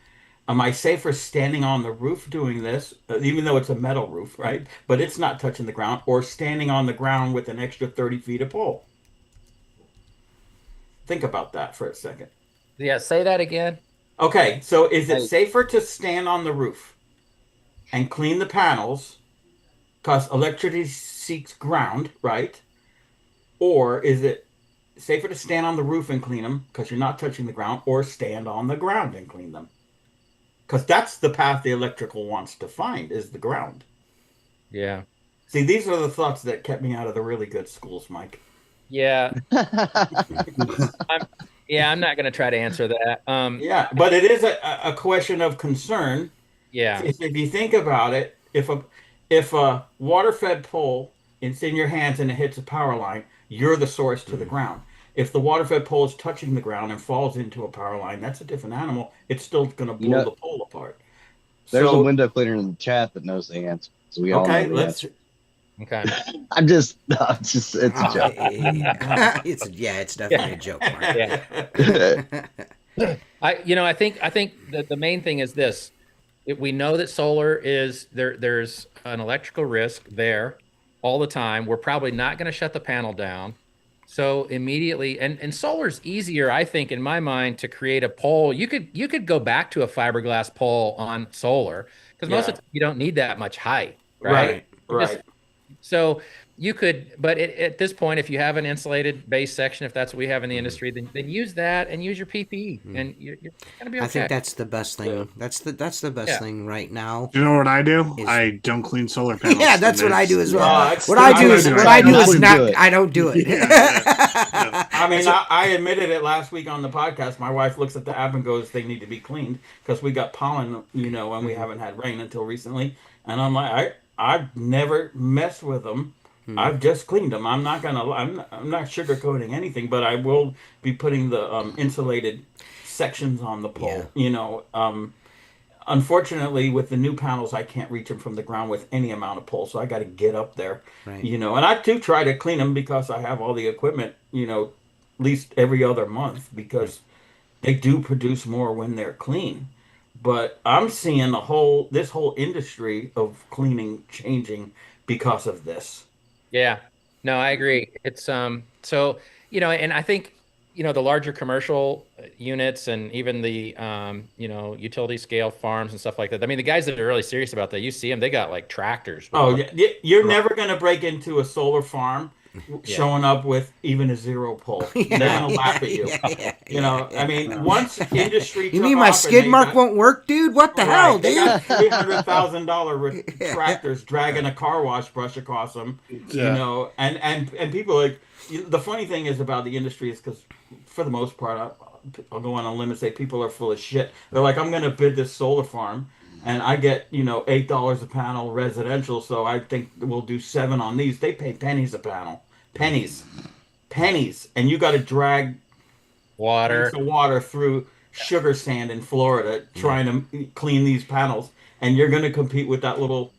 am I safer standing on the roof doing this, even though it's a metal roof, right? But it's not touching the ground, or standing on the ground with an extra 30 feet of pole? Think about that for a second. Yeah, say that again. Okay, so is it Hey. safer to stand on the roof and clean the panels because electricity seeks ground, right? Or is it safer to stand on the roof and clean them because you're not touching the ground, or stand on the ground and clean them? Because that's the path the electrical wants to find, is the ground. Yeah. See, these are the thoughts that kept me out of the really good schools, Mike. Yeah. I'm not going to try to answer that. Yeah, but it is a question of concern. Yeah. If you think about it, if a water-fed pole is in your hands and it hits a power line, you're the source to the ground. If the water-fed pole is touching the ground and falls into a power line, that's a different animal. It's still going to blow the pole apart. There's a So window cleaner in the chat that knows the answer, so we all okay, know the let's. answer. Okay. I'm just, no, it's a joke. It's definitely a joke, Mark. Yeah. I think that the main thing is this. We know that solar is there. There's an electrical risk there all the time. We're probably not going to shut the panel down. So immediately, and solar's easier, I think, in my mind, to create a pole. You could go back to a fiberglass pole on solar because most Yeah. of the time you don't need that much height, right? Right. You just Right. so you could, but at this point, if you have an insulated base section, if that's what we have in the industry, then use that and use your PPE, and you're gonna be okay. I think that's the best thing. That's the best Yeah. thing right now. You know what I do? Is- I don't clean solar panels. Yeah, that's what I do as well. it's What I do is still- what I do I is wouldn't not. do it. I don't do it. Yeah. I mean, I admitted it last week on the podcast. My wife looks at the app and goes, "They need to be cleaned because we got pollen, and we haven't had rain until recently." And I'm like, I've never messed with them. I've just cleaned them. I'm not sugarcoating anything, but I will be putting the insulated sections on the pole. Unfortunately, with the new panels, I can't reach them from the ground with any amount of pull, so I got to get up there. Right. And I do try to clean them because I have all the equipment, at least every other month because they do produce more when they're clean. But I'm seeing this whole industry of cleaning changing because of this. Yeah, no, I agree. It's so and I think the larger commercial units and even the utility scale farms and stuff like that. I mean, the guys that are really serious about that, you see them, they got like tractors. Oh yeah, you're never gonna break into a solar farm showing up with even a zero pole. They're gonna laugh at you. I mean, once industry. You took mean my off and skid they mark got- won't work, dude? What the hell, They dude? got $300,000 tractors dragging a car wash brush across them. Yeah. And people like the funny thing is about the industry is because for the most part, I'll go on a limb and say people are full of shit. They're like, I'm going to bid this solar farm, and I get $8 a panel residential, so I think we'll do 7 on these. They pay pennies a panel, pennies, and you got to drag water. the water through sugar sand in Florida trying to clean these panels, and you're going to compete with that little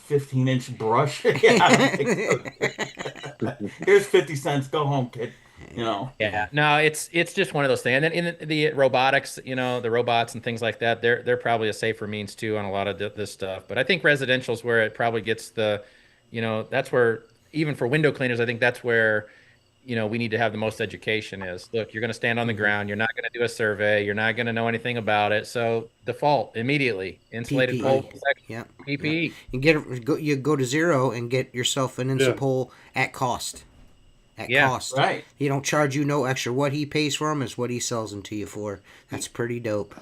15-inch brush. Yeah, I don't think so. Here's 50 cents. Go home, kid. Yeah, no, it's just one of those things. And then in the robotics, the robots and things like that, they're probably a safer means too on a lot of this stuff. But I think residential is where it probably gets that's where even for window cleaners, I think that's where we need to have the most education is. Look, you're going to stand on the ground. You're not going to do a survey. You're not going to know anything about it. So default immediately insulated PPE. pole. Yeah. PPE. You go to zero and get yourself an insulate pole at cost. Cost. Right. He don't charge you no extra. What he pays for them is what he sells them to you for. That's pretty dope.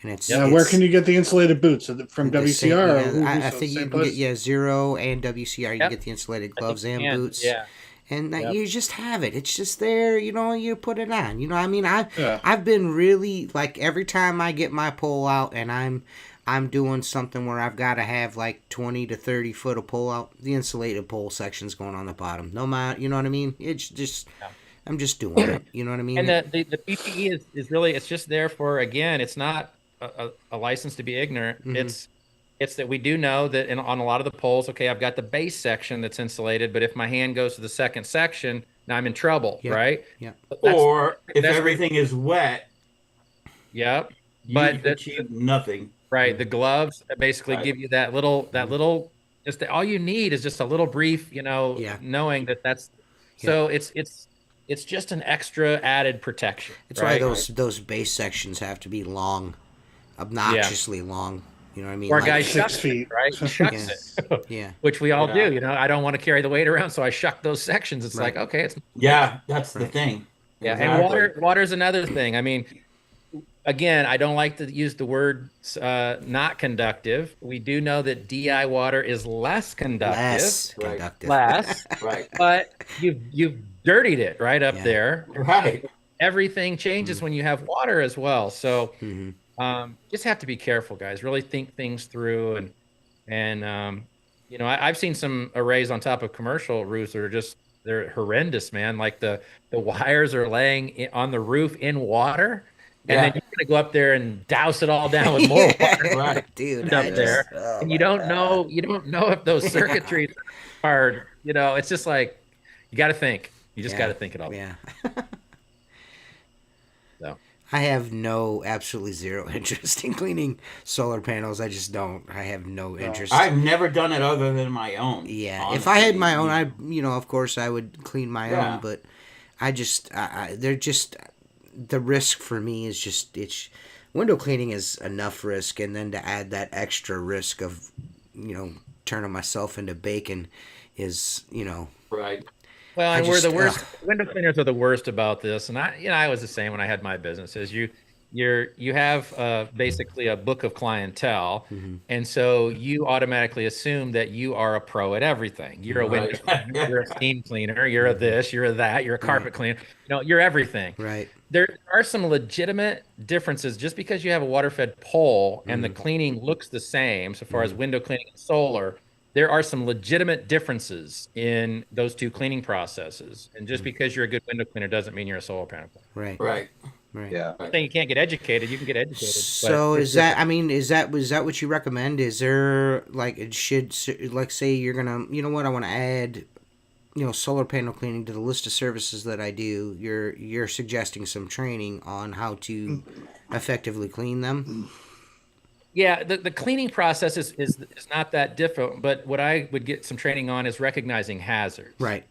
And it's where can you get the insulated boots? From the same- WCR? yeah, I think you can get Zero and WCR. You can get the insulated gloves and boots. Yeah. And you just have it. It's just there. You put it on. I mean, I've been really like every time I get my pole out and I'm doing something where I've got to have like 20 to 30 foot of pole out. The insulated pole section's going on the bottom. No matter, you know what I mean? It's just, I'm just doing it. You know what I mean? And the PPE is really, it's just there for, again, it's not a license to be ignorant. Mm-hmm. It's that we do know that on a lot of the poles, okay, I've got the base section that's insulated, but if my hand goes to the second section, now I'm in trouble, right? Yeah. Or if everything is wet, yep. you achieve nothing. Right. The gloves basically give you that little, just all you need is just a little brief, knowing that that's, so it's just an extra added protection. That's why those base sections have to be long, obnoxiously long. You know what I mean? Or like, guy 6 shucks feet. it, right? He shucks it. Yeah. Which we all do. I don't want to carry the weight around, so I shuck those sections. It's like, okay, it's that's the thing. Yeah, Exactly. and water's another thing. I mean, again, I don't like to use the word not conductive. We do know that DI water is less conductive. Less. Right. But you've dirtied it right up there. Right. Everything changes when you have water as well. So just have to be careful, guys. Really think things through. And I've seen some arrays on top of commercial roofs that are they're horrendous, man. Like the wires are laying on the roof in water. And then going to go up there and douse it all down with more water, Right. dude. up I there, just, oh and my you don't God. know if those circuitries are, it's just like you got to think. You just got Yeah, to think it all. yeah. So. I have absolutely zero interest in cleaning solar panels. I just don't. I have no interest. I've never done it other than my own. Yeah, honestly. if I had my own, of course, I would clean my Yeah. own. But they're just the risk for me is just window cleaning is enough risk, and then to add that extra risk of, turning myself into bacon is, Right. Well, I and we're just- the worst. ugh. Window cleaners are the worst about this, and I was the same when I had my businesses. You have basically a book of clientele, Mm-hmm. and so you automatically assume that you are a pro at everything. You're a window Right. cleaner, you're a steam cleaner, you're a this, you're a that, you're a carpet cleaner. You're everything. Right. There are some legitimate differences. Just because you have a water-fed pole and the Mm-hmm. cleaning looks the same, so far as window cleaning and solar, there are some legitimate differences in those two cleaning processes. And just because you're a good window cleaner doesn't mean you're a solar panel cleaner. Right. Right. Right. Yeah. I'm saying you can't get educated. You can get educated. So but is that? I mean, is that what you recommend? Is there like it should like say you're gonna I want to add solar panel cleaning to the list of services that I do. You're suggesting some training on how to effectively clean them. Yeah, the cleaning process is not that different. But what I would get some training on is recognizing hazards. Right.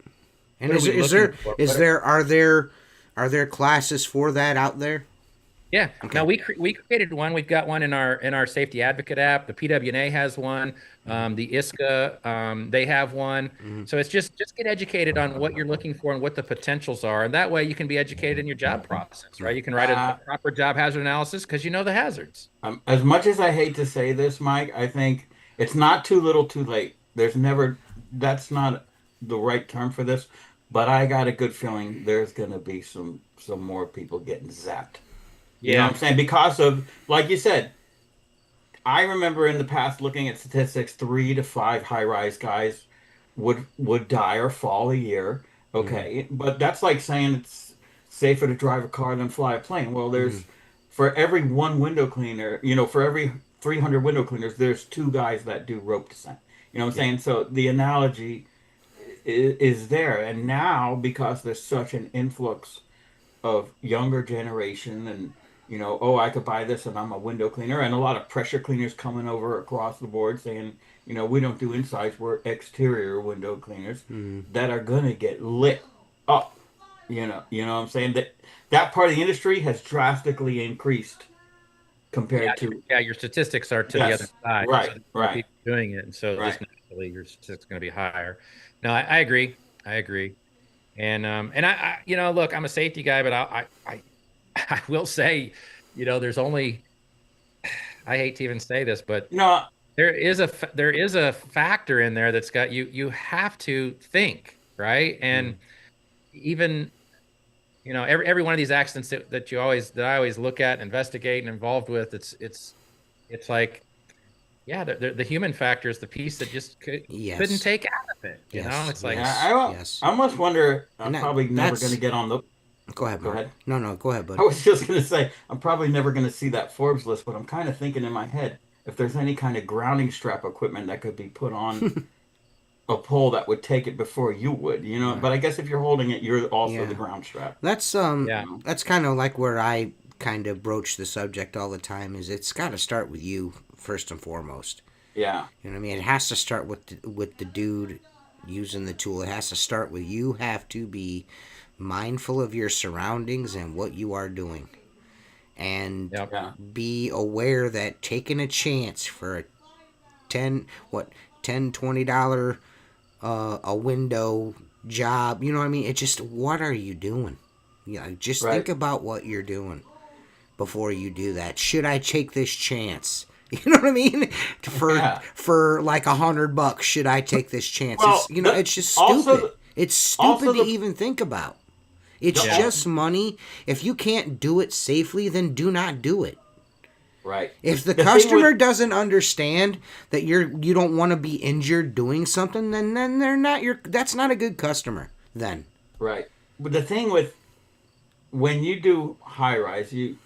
And What are we is there looking for? is there are there classes for that out there? Yeah. Okay. Now we created one. We've got one in our Safety Advocate app. The PWNA has one. The ISCA they have one. So it's just get educated on what you're looking for and what the potentials are, and that way you can be educated in your job process, right? You can write a proper job hazard analysis because you know the hazards. As much as I hate to say this, Mike, I think it's not too little, too late. That's not the right term for this, but I got a good feeling there's going to be some more people getting zapped. You know what I'm saying? Because of, like you said, I remember in the past looking at statistics, 3 to 5 high-rise guys would die or fall a year. Okay, but that's like saying it's safer to drive a car than fly a plane. Well, there's for every one window cleaner, for every 300 window cleaners, there's 2 guys that do rope descent. You know what I'm saying? So the analogy is there, and now because there's such an influx of younger generation and I could buy this and I'm a window cleaner, and a lot of pressure cleaners coming over across the board saying, we don't do insides, we're exterior window cleaners that are gonna get lit up. You know what I'm saying? That part of the industry has drastically increased compared to your statistics are to the Yes. other side. Right, So right. people doing it, and so just Right. naturally your statistics are going to be higher. No, I agree. And I look, I'm a safety guy, but I will say, there's only, I hate to even say this, but there is a factor in there that's got you have to think, right? And even, every one of these accidents that I always look at, investigate, and involved with, it's like, yeah, the human factor is the piece that just couldn't take out of it. It's like, I almost wonder. I'm And probably never that's- going to get on the. Go ahead. Go Mark. ahead. No, go ahead, I buddy. was just going to say, I'm probably never going to see that Forbes list, but I'm kind of thinking in my head if there's any kind of grounding strap equipment that could be put on a pole that would take it before you would, But I guess if you're holding it, you're also the ground strap. That's that's kind of like where I kind of broach the subject all the time. Is it's got to start with you first and foremost. Yeah. You know what I mean? It has to start with the dude using the tool. It has to start with you have to be mindful of your surroundings and what you are doing. And be aware that taking a chance for a $20 a window job, you know what I mean? It's just, what are you doing? Just think about what you're doing before you do that. Should I take this chance? You know what I mean? For like $100, should I take this chance? Well, it's just stupid. It's stupid to even think about. It's just money. If you can't do it safely, then do not do it. Right. If the customer doesn't understand that you don't want to be injured doing something, then they're not that's not a good customer then. Right. But the thing with when you do high rise, you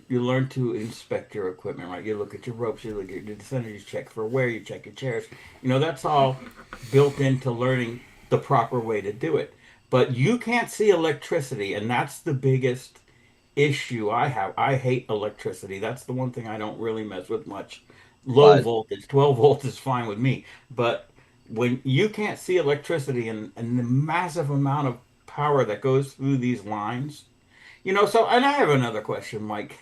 you learn to inspect your equipment, right? You look at your ropes, you look at your descenders, you check for wear, you check your chairs. That's all built into learning the proper way to do it. But you can't see electricity, and that's the biggest issue I have. I hate electricity. That's the one thing I don't really mess with much. Low But voltage, 12 volts is fine with me. But when you can't see electricity and the massive amount of power that goes through these lines, so, and I have another question, Mike.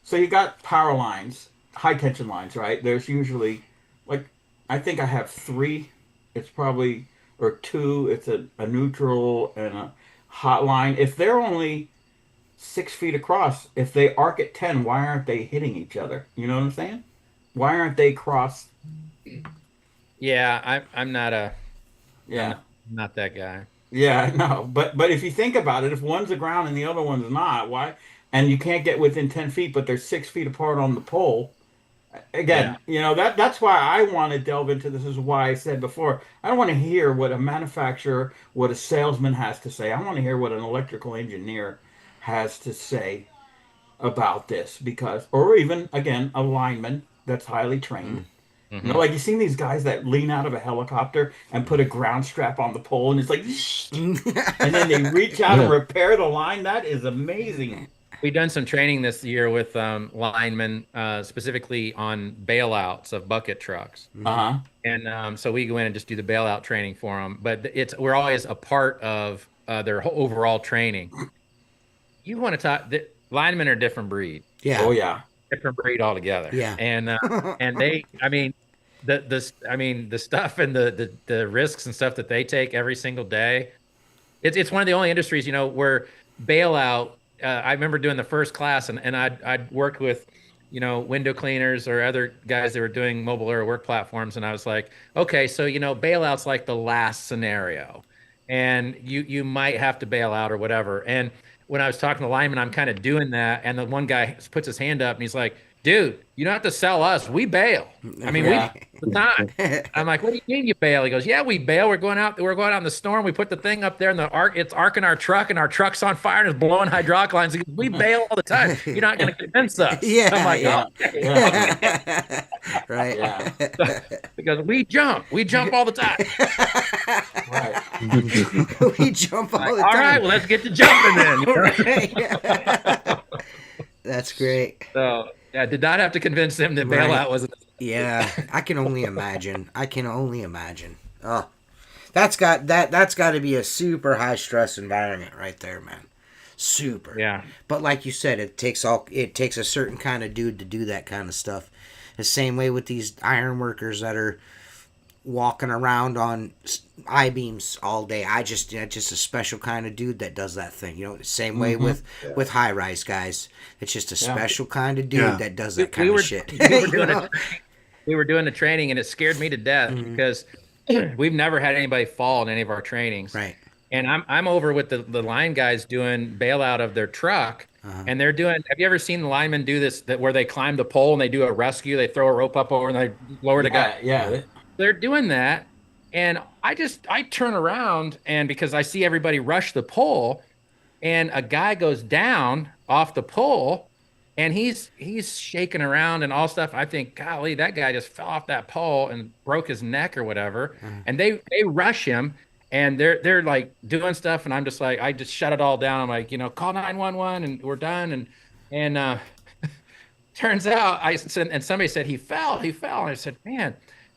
So you got power lines, high tension lines, right? There's usually, like, I think I have three. It's probably, or two. It's a neutral and a hot line. If they're only 6 feet across, if they arc at 10, why aren't they hitting each other? You know what I'm saying? Why aren't they cross? Yeah, I'm not a Yeah. not that guy. Yeah, no, but if you think about it, if one's the ground and the other one's not, why? And you can't get within 10 feet, but they're 6 feet apart on the pole. Again, that's why I want to delve into this. Is why I said before, I don't want to hear what a manufacturer, what a salesman has to say. I want to hear what an electrical engineer has to say about this, or even again, a lineman that's highly trained. Mm-hmm. Like you seen these guys that lean out of a helicopter and put a ground strap on the pole, and it's like, and then they reach out and repair the line. That is amazing. We've done some training this year with linemen, specifically on bailouts of bucket trucks. Uh-huh. And so we go in and just do the bailout training for them. But we're always a part of their overall training. You want to talk? Linemen are a different breed. Yeah. Oh yeah. Different breed altogether. Yeah. And they, the stuff and the risks and stuff that they take every single day. It's one of the only industries, where bailout. I remember doing the first class, and I'd worked with, window cleaners or other guys that were doing mobile air work platforms, and I was like, okay, so bailout's like the last scenario, and you might have to bail out or whatever. And when I was talking to linemen, I'm kind of doing that, and the one guy puts his hand up and he's like, dude, you don't have to sell us. We bail. I mean, we time. I'm like, what do you mean you bail? He goes, yeah, we bail. We're going out in the storm. We put the thing up there, and it's arcing our truck, and our truck's on fire, and it's blowing hydraulic lines. He goes, we bail all the time. You're not going to convince us. Yeah. I'm like, yeah. oh, okay. Right. Yeah. Because we jump all the time. Right. We jump all the All time. right, well, let's get to jumping then. Right. That's great. So, yeah, did not have to convince them that bailout wasn't. Yeah, I can only imagine. Oh, that's got to be a super high stress environment right there, man. Super. Yeah. But like you said, it takes a certain kind of dude to do that kind of stuff. The same way with these iron workers that are walking around on I-beams all day. Just a special kind of dude that does that thing. Same way with high-rise guys. It's just a special kind of dude that does that kind of shit. We were doing the training, and it scared me to death because we've never had anybody fall in any of our trainings. Right. And I'm over with the line guys doing bailout of their truck, and they're doing. Have you ever seen the linemen do this? Where they climb the pole and they do a rescue? They throw a rope up over and they lower the guy. Yeah. They're doing that, and I turn around, and because I see everybody rush the pole, and a guy goes down off the pole, and he's shaking around and all stuff. I think, golly, that guy just fell off that pole and broke his neck or whatever. And they rush him, and they're like doing stuff, and I'm just like, I just shut it all down. I'm like, call 911, and we're done. And turns out and somebody said he fell, and I said, man.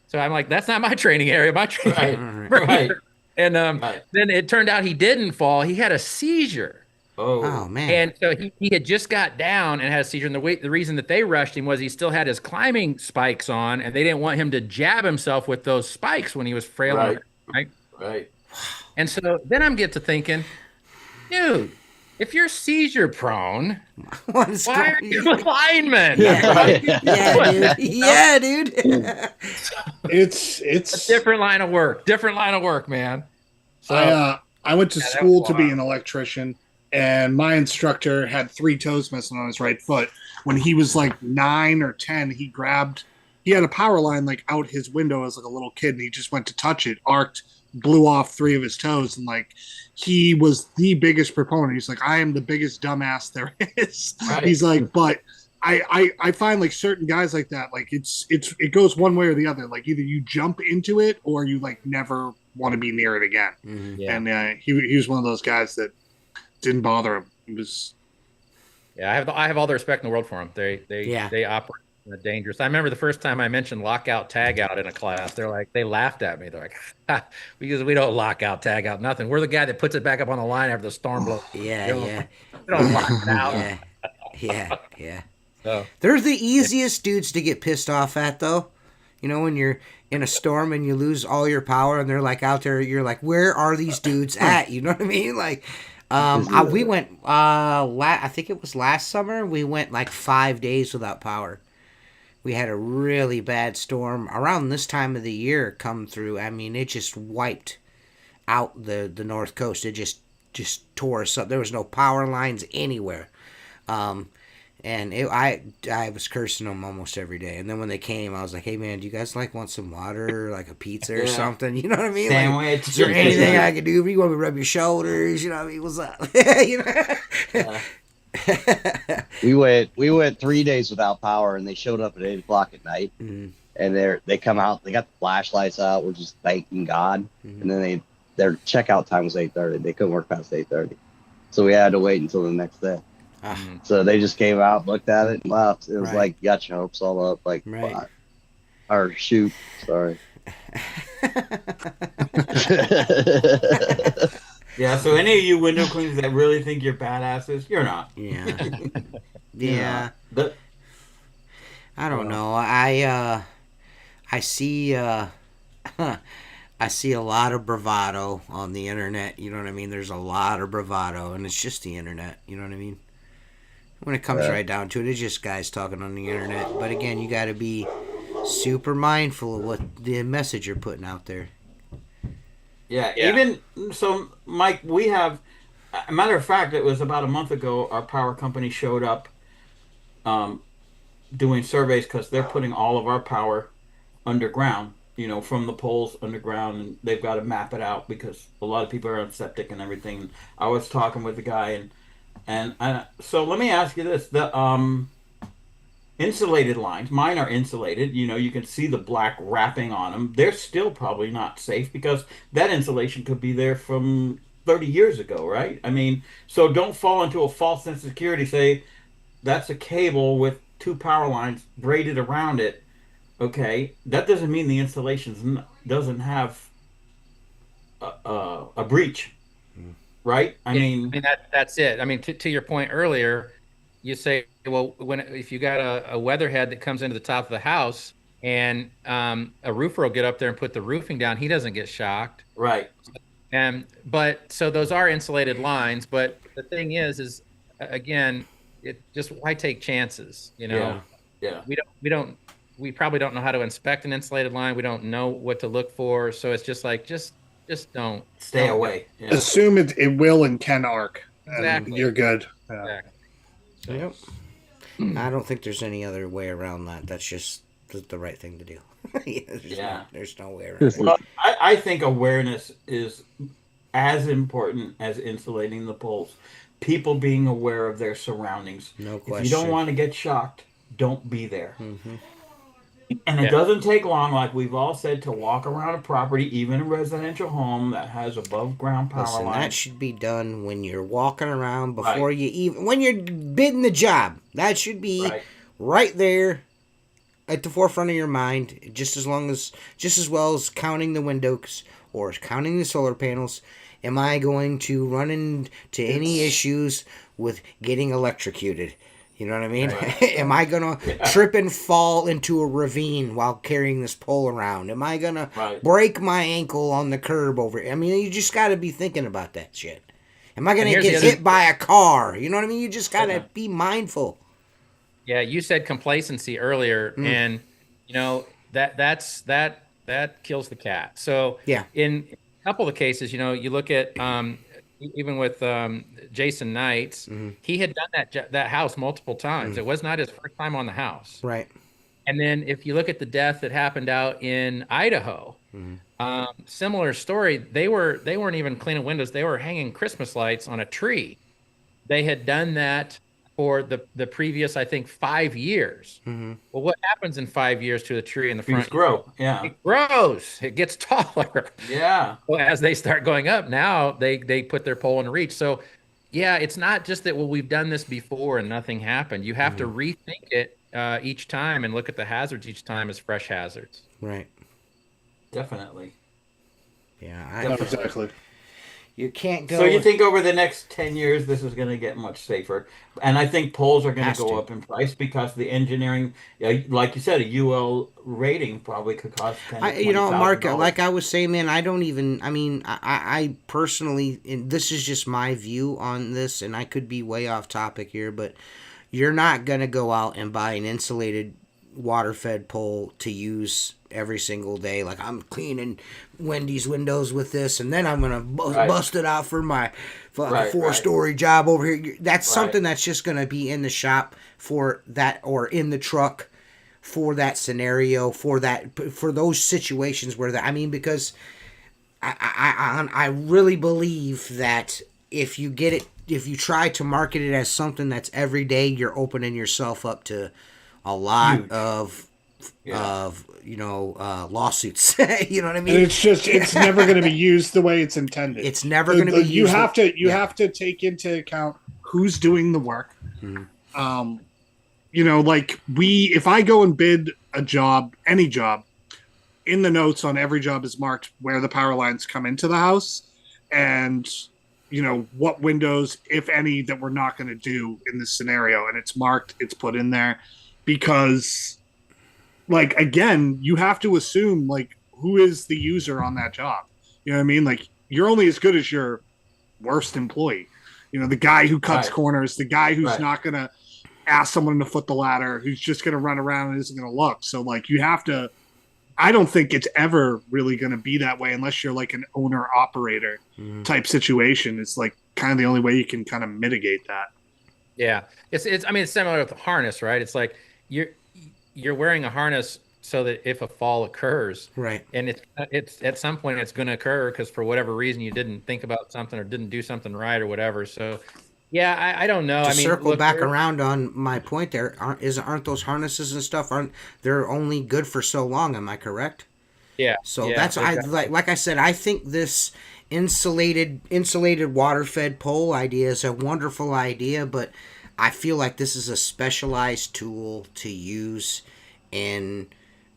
So I'm like, that's not my training area. My training. Right. And then it turned out he didn't fall. He had a seizure. Oh man. And so he had just got down and had a seizure. And the reason that they rushed him was he still had his climbing spikes on, and they didn't want him to jab himself with those spikes when he was frail. Right. And so then I'm get to thinking, dude, if you're seizure prone, why are you a lineman? Yeah, dude. It's a different line of work, man. So I went to school to be an electrician, and my instructor had 3 toes missing on his right foot. When he was like 9 or 10, he had a power line like out his window as like a little kid, and he just went to touch it, arced blew off 3 of his toes, and like he was the biggest proponent. He's like, I am the biggest dumbass there is. Right. He's like, but I find like certain guys like that, like it goes one way or the other. Like either you jump into it or you like never want to be near it again. Mhm. Yeah. And he was one of those guys that didn't bother him. It was Yeah, I have all the respect in the world for them. Yeah. They operate in a dangerous. I remember the first time I mentioned lockout tagout in a class. They laughed at me. They're like, ha, because we don't lock out tag out nothing. We're the guy that puts it back up on the line after the storm blows. Yeah, We yeah, don't lock it out. yeah, yeah, yeah. So, They're the easiest dudes to get pissed off at, though. You know, when you're in a storm and you lose all your power, and they're like out there, you're like, where are these dudes at? You know what I mean? Like, we went. I think it was last summer. We went like 5 days without power. We had a really bad storm around this time of the year come through. I mean, it just wiped out the north coast. It just tore us up. There was no power lines anywhere. And I was cursing them almost every day. And then when they came, I was like, hey, man, do you guys want some water, like a pizza or something? You know what I mean? Sandwich. Like, is there anything I can do? You want me to rub your shoulders? You know what I mean? What's up? You know? We went 3 days without power, and they showed up at 8 o'clock at night. Mm-hmm. And they come out, they got the flashlights out. We're just thanking God. Mm-hmm. And then their checkout time was 8:30. They couldn't work past 8:30, so we had to wait until the next day. So they just came out, looked at it, and left. It was like, got your hopes all up, like, right. Or shoot, sorry. Yeah, so any of you window cleaners that really think you're badasses, you're not. Yeah. Yeah. I don't know. I see I see a lot of bravado on the internet. You know what I mean? There's a lot of bravado, and it's just the internet. You know what I mean? When it comes right down to it, it's just guys talking on the internet. But again, you got to be super mindful of what the message you're putting out there. Yeah, even so, Mike, we have, a matter of fact, it was about a month ago, our power company showed up doing surveys because they're putting all of our power underground, you know, from the poles underground, and they've got to map it out because a lot of people are on septic and everything. I was talking with the guy, and so let me ask you this. The insulated lines, mine are insulated. You know, you can see the black wrapping on them. They're still probably not safe because that insulation could be there from 30 years ago, right? I mean, so don't fall into a false sense of security. Say, that's a cable with 2 power lines braided around it. Okay, that doesn't mean the insulation doesn't have a breach, right? I mean that's it. I mean, to your point earlier, you say, well, if you got a weatherhead that comes into the top of the house and a roofer will get up there and put the roofing down, he doesn't get shocked, right? But so those are insulated lines. But the thing is again, it just, why take chances? You know, yeah. We probably don't know how to inspect an insulated line. We don't know what to look for. So it's just like, just don't stay away. Yeah. Assume it will and can arc. Exactly. You're good. Yeah. Exactly. So, Yep. I don't think there's any other way around that. That's just the right thing to do. There's no way around it. Well, I think awareness is as important as insulating the poles. People being aware of their surroundings. No question. If you don't want to get shocked, don't be there. Mm-hmm. And it doesn't take long, like we've all said, to walk around a property, even a residential home that has above ground power Listen, lines. that should be done when you're walking around before you even, when you're bidding the job. That should be right there at the forefront of your mind, just as well as counting the windows or counting the solar panels. Am I going to run into any issues with getting electrocuted? You know what I mean? Right. Am I going to trip and fall into a ravine while carrying this pole around? Am I going to break my ankle on the curb over? I mean, you just got to be thinking about that shit. Am I going to get hit by a car? You know what I mean? You just got to be mindful. Yeah, you said complacency earlier, and you know that kills the cat. So in a couple of cases, you know, you look at even with Jason Knights, he had done that house multiple times. It was not his first time on the house. Right. And then if you look at the death that happened out in Idaho, Similar story. They weren't even cleaning windows. They were hanging Christmas lights on a tree. They had done that for the previous, I think, 5 years. Well, what happens in 5 years to the tree in the Trees front? grow. Yeah. It grows. It gets taller. Yeah. Well, as they start going up, now they put their pole in reach. So, yeah, it's not just that, well, we've done this before and nothing happened. You have to rethink it each time and look at the hazards each time as fresh hazards. Right. Definitely. Yeah. Not exactly. You can't go. So you think over the next 10 years, this is going to get much safer. And I think poles are going to Has go to. up in price because the engineering, like you said, a UL rating probably could cost 10 to You know, Mark, $20,000. like I was saying, man, I don't even, I mean, I personally, and this is just my view on this, and I could be way off topic here, but you're not going to go out and buy an insulated water-fed pole to use every single day. Like, I'm cleaning Wendy's windows with this, and then I'm going to bust it out for my four-story job over here. That's something that's just going to be in the shop for that, or in the truck for that scenario, for those situations where that, I mean, because I really believe that if you get it, if you try to market it as something that's every day, you're opening yourself up to a lot of lawsuits. You know what I mean? And it's never going to be used the way it's intended. It's never going to be used. You have to take into account who's doing the work. Like if I go and bid a job, any job, in the notes on every job is marked where the power lines come into the house, and what windows, if any, that we're not going to do in this scenario, and it's marked, it's put in there, because, like, again, you have to assume, like, who is the user on that job. You know what I mean? Like, you're only as good as your worst employee. The guy who cuts corners, the guy who's not going to ask someone to foot the ladder, who's just going to run around and isn't going to look. So, like, you have to. I don't think it's ever really going to be that way unless you're like an owner operator type situation. It's like kind of the only way you can kind of mitigate that. Yeah, it's I mean, it's similar with the harness, right? It's like you're wearing a harness so that if a fall occurs, right, and it's at some point it's going to occur because for whatever reason you didn't think about something or didn't do something right or whatever. So yeah, I don't know. To circle back around on my point, there aren't those harnesses and stuff, they're only good for so long? Am I correct? Yeah. So that's exactly. like I said, I think this insulated water-fed pole idea is a wonderful idea, but I feel like this is a specialized tool to use in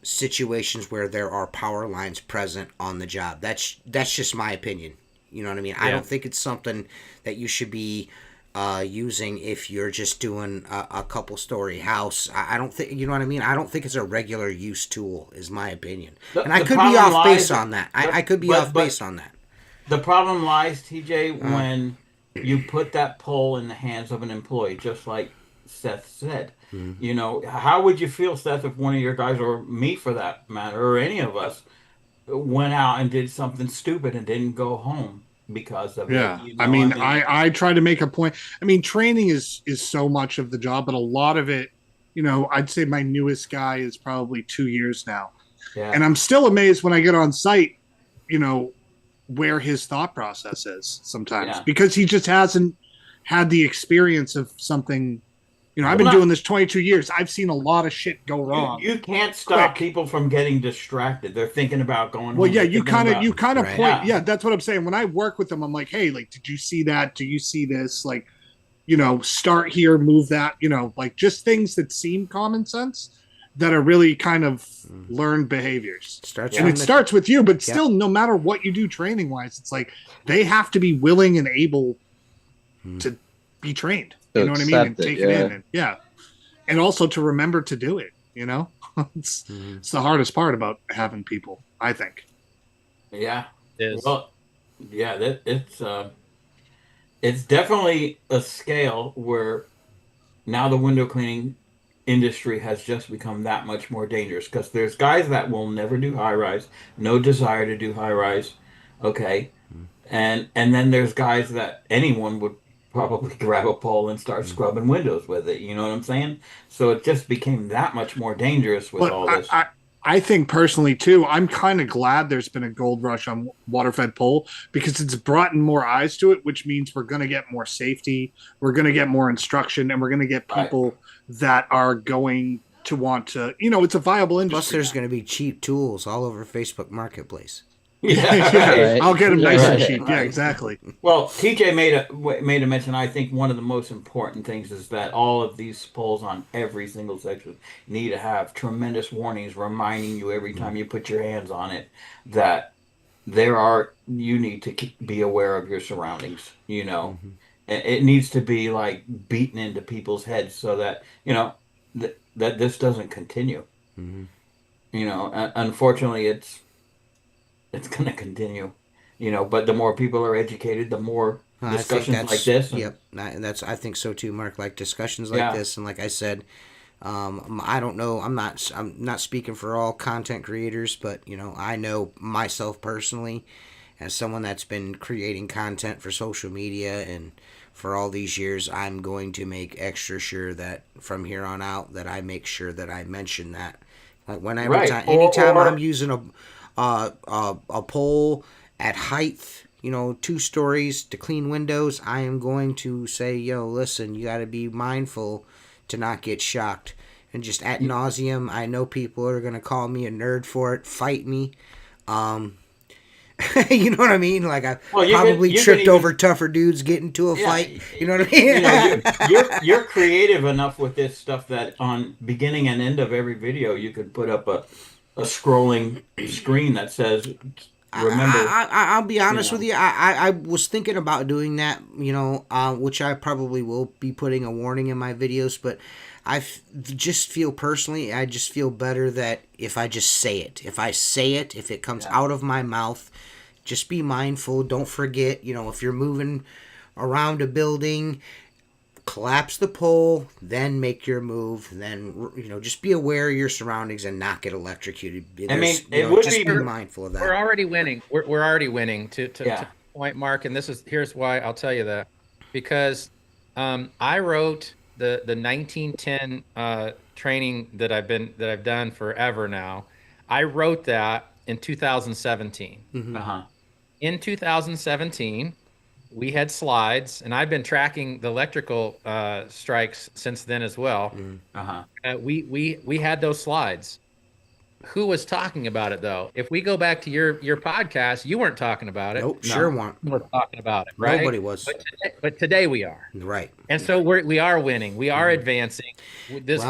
situations where there are power lines present on the job. That's just my opinion. You know what I mean? Yeah. I don't think it's something that you should be using if you're just doing a couple story house. I don't think, you know what I mean? I don't think it's a regular use tool, is my opinion. And I could be off base on that. I could be off base on that. The problem lies, TJ, when you put that pole in the hands of an employee, just like Seth said. How would you feel, Seth, if one of your guys, or me for that matter, or any of us, went out and did something stupid and didn't go home because of it? I mean, I try to make a point. I mean, training is so much of the job, but a lot of it, I'd say my newest guy is probably 2 years now. Yeah. And I'm still amazed when I get on site, where his thought process is sometimes, because he just hasn't had the experience of something. I've been doing this 22 years. I've seen a lot of shit go wrong. You can't stop people from getting distracted. They're thinking about going. Well, yeah, you kind of point. Yeah, that's what I'm saying. When I work with them, I'm like, hey, like, did you see that? Do you see this? Like, start here, move that. Like just things that seem common sense that are really kind of learned behaviors. It starts with you, but still, no matter what you do training wise, it's like they have to be willing and able to be trained. You know what I mean? And take it in. And also to remember to do it, it's the hardest part about having people, I think. Yeah. Well, yeah, it's definitely a scale where now the window cleaning industry has just become that much more dangerous, because there's guys that will never do high rise, no desire to do high rise. Okay. And then there's guys that anyone would probably grab a pole and start scrubbing windows with it. You know what I'm saying? So it just became that much more dangerous with all this. I think personally too, I'm kind of glad there's been a gold rush on water-fed pole because it's brought in more eyes to it, which means we're going to get more safety, we're going to get more instruction, and we're going to get Right. people that are going to want to, it's a viable industry. Plus, there's going to be cheap tools all over Facebook Marketplace. Yeah, Right. I'll get them nice and Right. cheap. Yeah, exactly. Well, TJ made a mention. I think one of the most important things is that all of these poles on every single section need to have tremendous warnings reminding you every time you put your hands on it that you need to be aware of your surroundings. It needs to be like beaten into people's heads so that that this doesn't continue. Unfortunately, it's going to continue. But the more people are educated, the more discussions like this. Yep, I think so too, Mark. Like discussions like this, and like I said, I don't know. I'm not speaking for all content creators, but I know myself personally as someone that's been creating content for social media and for all these years. I'm going to make extra sure that from here on out that I make sure that I mention that. Like anytime I'm using a pole at height, 2 stories to clean windows, I am going to say, yo, listen, you got to be mindful to not get shocked. And just ad nauseum, I know people are going to call me a nerd for it, fight me. You know what I mean? Like I tripped over tougher dudes getting into a fight. You know what I mean? You're creative enough with this stuff that on beginning and end of every video, you could put up a scrolling screen that says, remember. I'll be honest with you. I was thinking about doing that, which I probably will be putting a warning in my videos, but just feel personally, I just feel better that if I just say it. If I say it, if it comes out of my mouth, just be mindful. Don't forget, if you're moving around a building, collapse the pole, then make your move. Then, just be aware of your surroundings and not get electrocuted. Be mindful of that. We're already winning. We're already winning to point, Mark. And here's why I'll tell you that. Because I wrote the 1910 training that I've done forever now. I wrote that in 2017. Mm-hmm. In 2017, we had slides, and I've been tracking the electrical strikes since then as well. We had those slides. Who was talking about it though? If we go back to your podcast, you weren't talking about it. Nope, sure weren't. We were talking about it, right? Nobody was. But today we are. Right. And so we are winning. We are advancing. This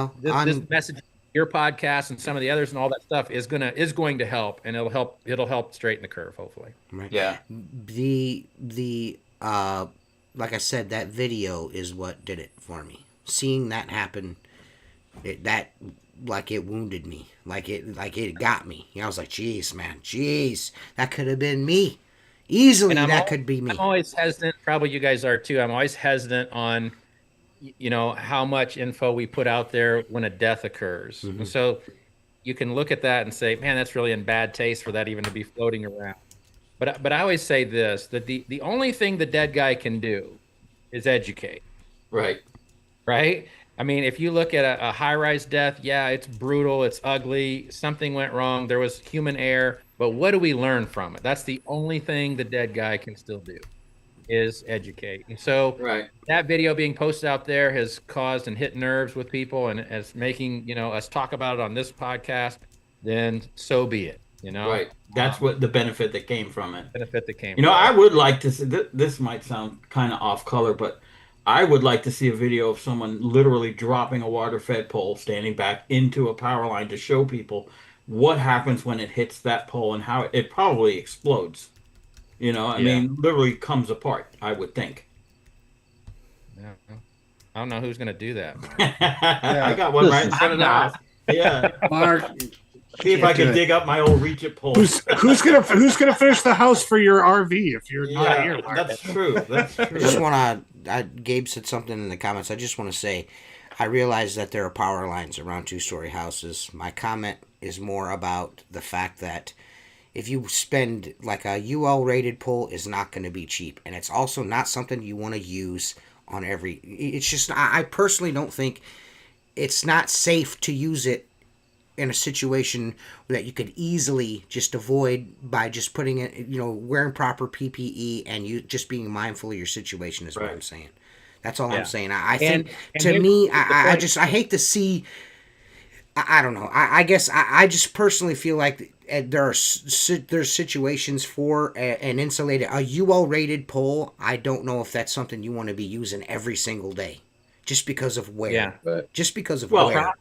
message, your podcast, and some of the others, and all that stuff is going to help, and it'll help straighten the curve, hopefully. Right. Yeah. The like I said, that video is what did it for me. Seeing that happen, it wounded me. Like it got me. I was like, geez, man, that could have been me. Easily, that could be me. I'm always hesitant. Probably you guys are too. I'm always hesitant on, how much info we put out there when a death occurs. Mm-hmm. And so you can look at that and say, man, that's really in bad taste for that even to be floating around. But I always say this, that the only thing the dead guy can do is educate. Right. Right? I mean, if you look at a high-rise death, yeah, it's brutal, it's ugly, something went wrong, there was human error, but what do we learn from it? That's the only thing the dead guy can still do, is educate. And so that video being posted out there has caused and hit nerves with people, and as making, us talk about it on this podcast, then so be it, Right. That's what the benefit that came from it. From I would like to see, this might sound kind of off color, but I would like to see a video of someone literally dropping a water-fed pole, standing back into a power line to show people what happens when it hits that pole and how it probably explodes. I mean, literally comes apart, I would think. Yeah. I don't know who's going to do that. I got one right in front of the house. Yeah. Mark, see if I can dig up my old reach it pole. Who's gonna finish the house for your RV if you're not here, Mark? That's true. That's true. I just want to. Gabe said something in the comments. I just want to say, I realize that there are power lines around 2-story houses. My comment is more about the fact that if you spend like a UL rated pole is not going to be cheap, and it's also not something you want to use on every. It's just I personally don't think it's not safe to use it in a situation that you could easily just avoid by just putting it, wearing proper PPE and you just being mindful of your situation is what I'm saying. That's all I'm saying. I think to me, I hate to see. I don't know. I guess I just personally feel like there's situations for an insulated, a UL rated pole. I don't know if that's something you want to be using every single day, just because of wear. Yeah. Right. Just because of wear.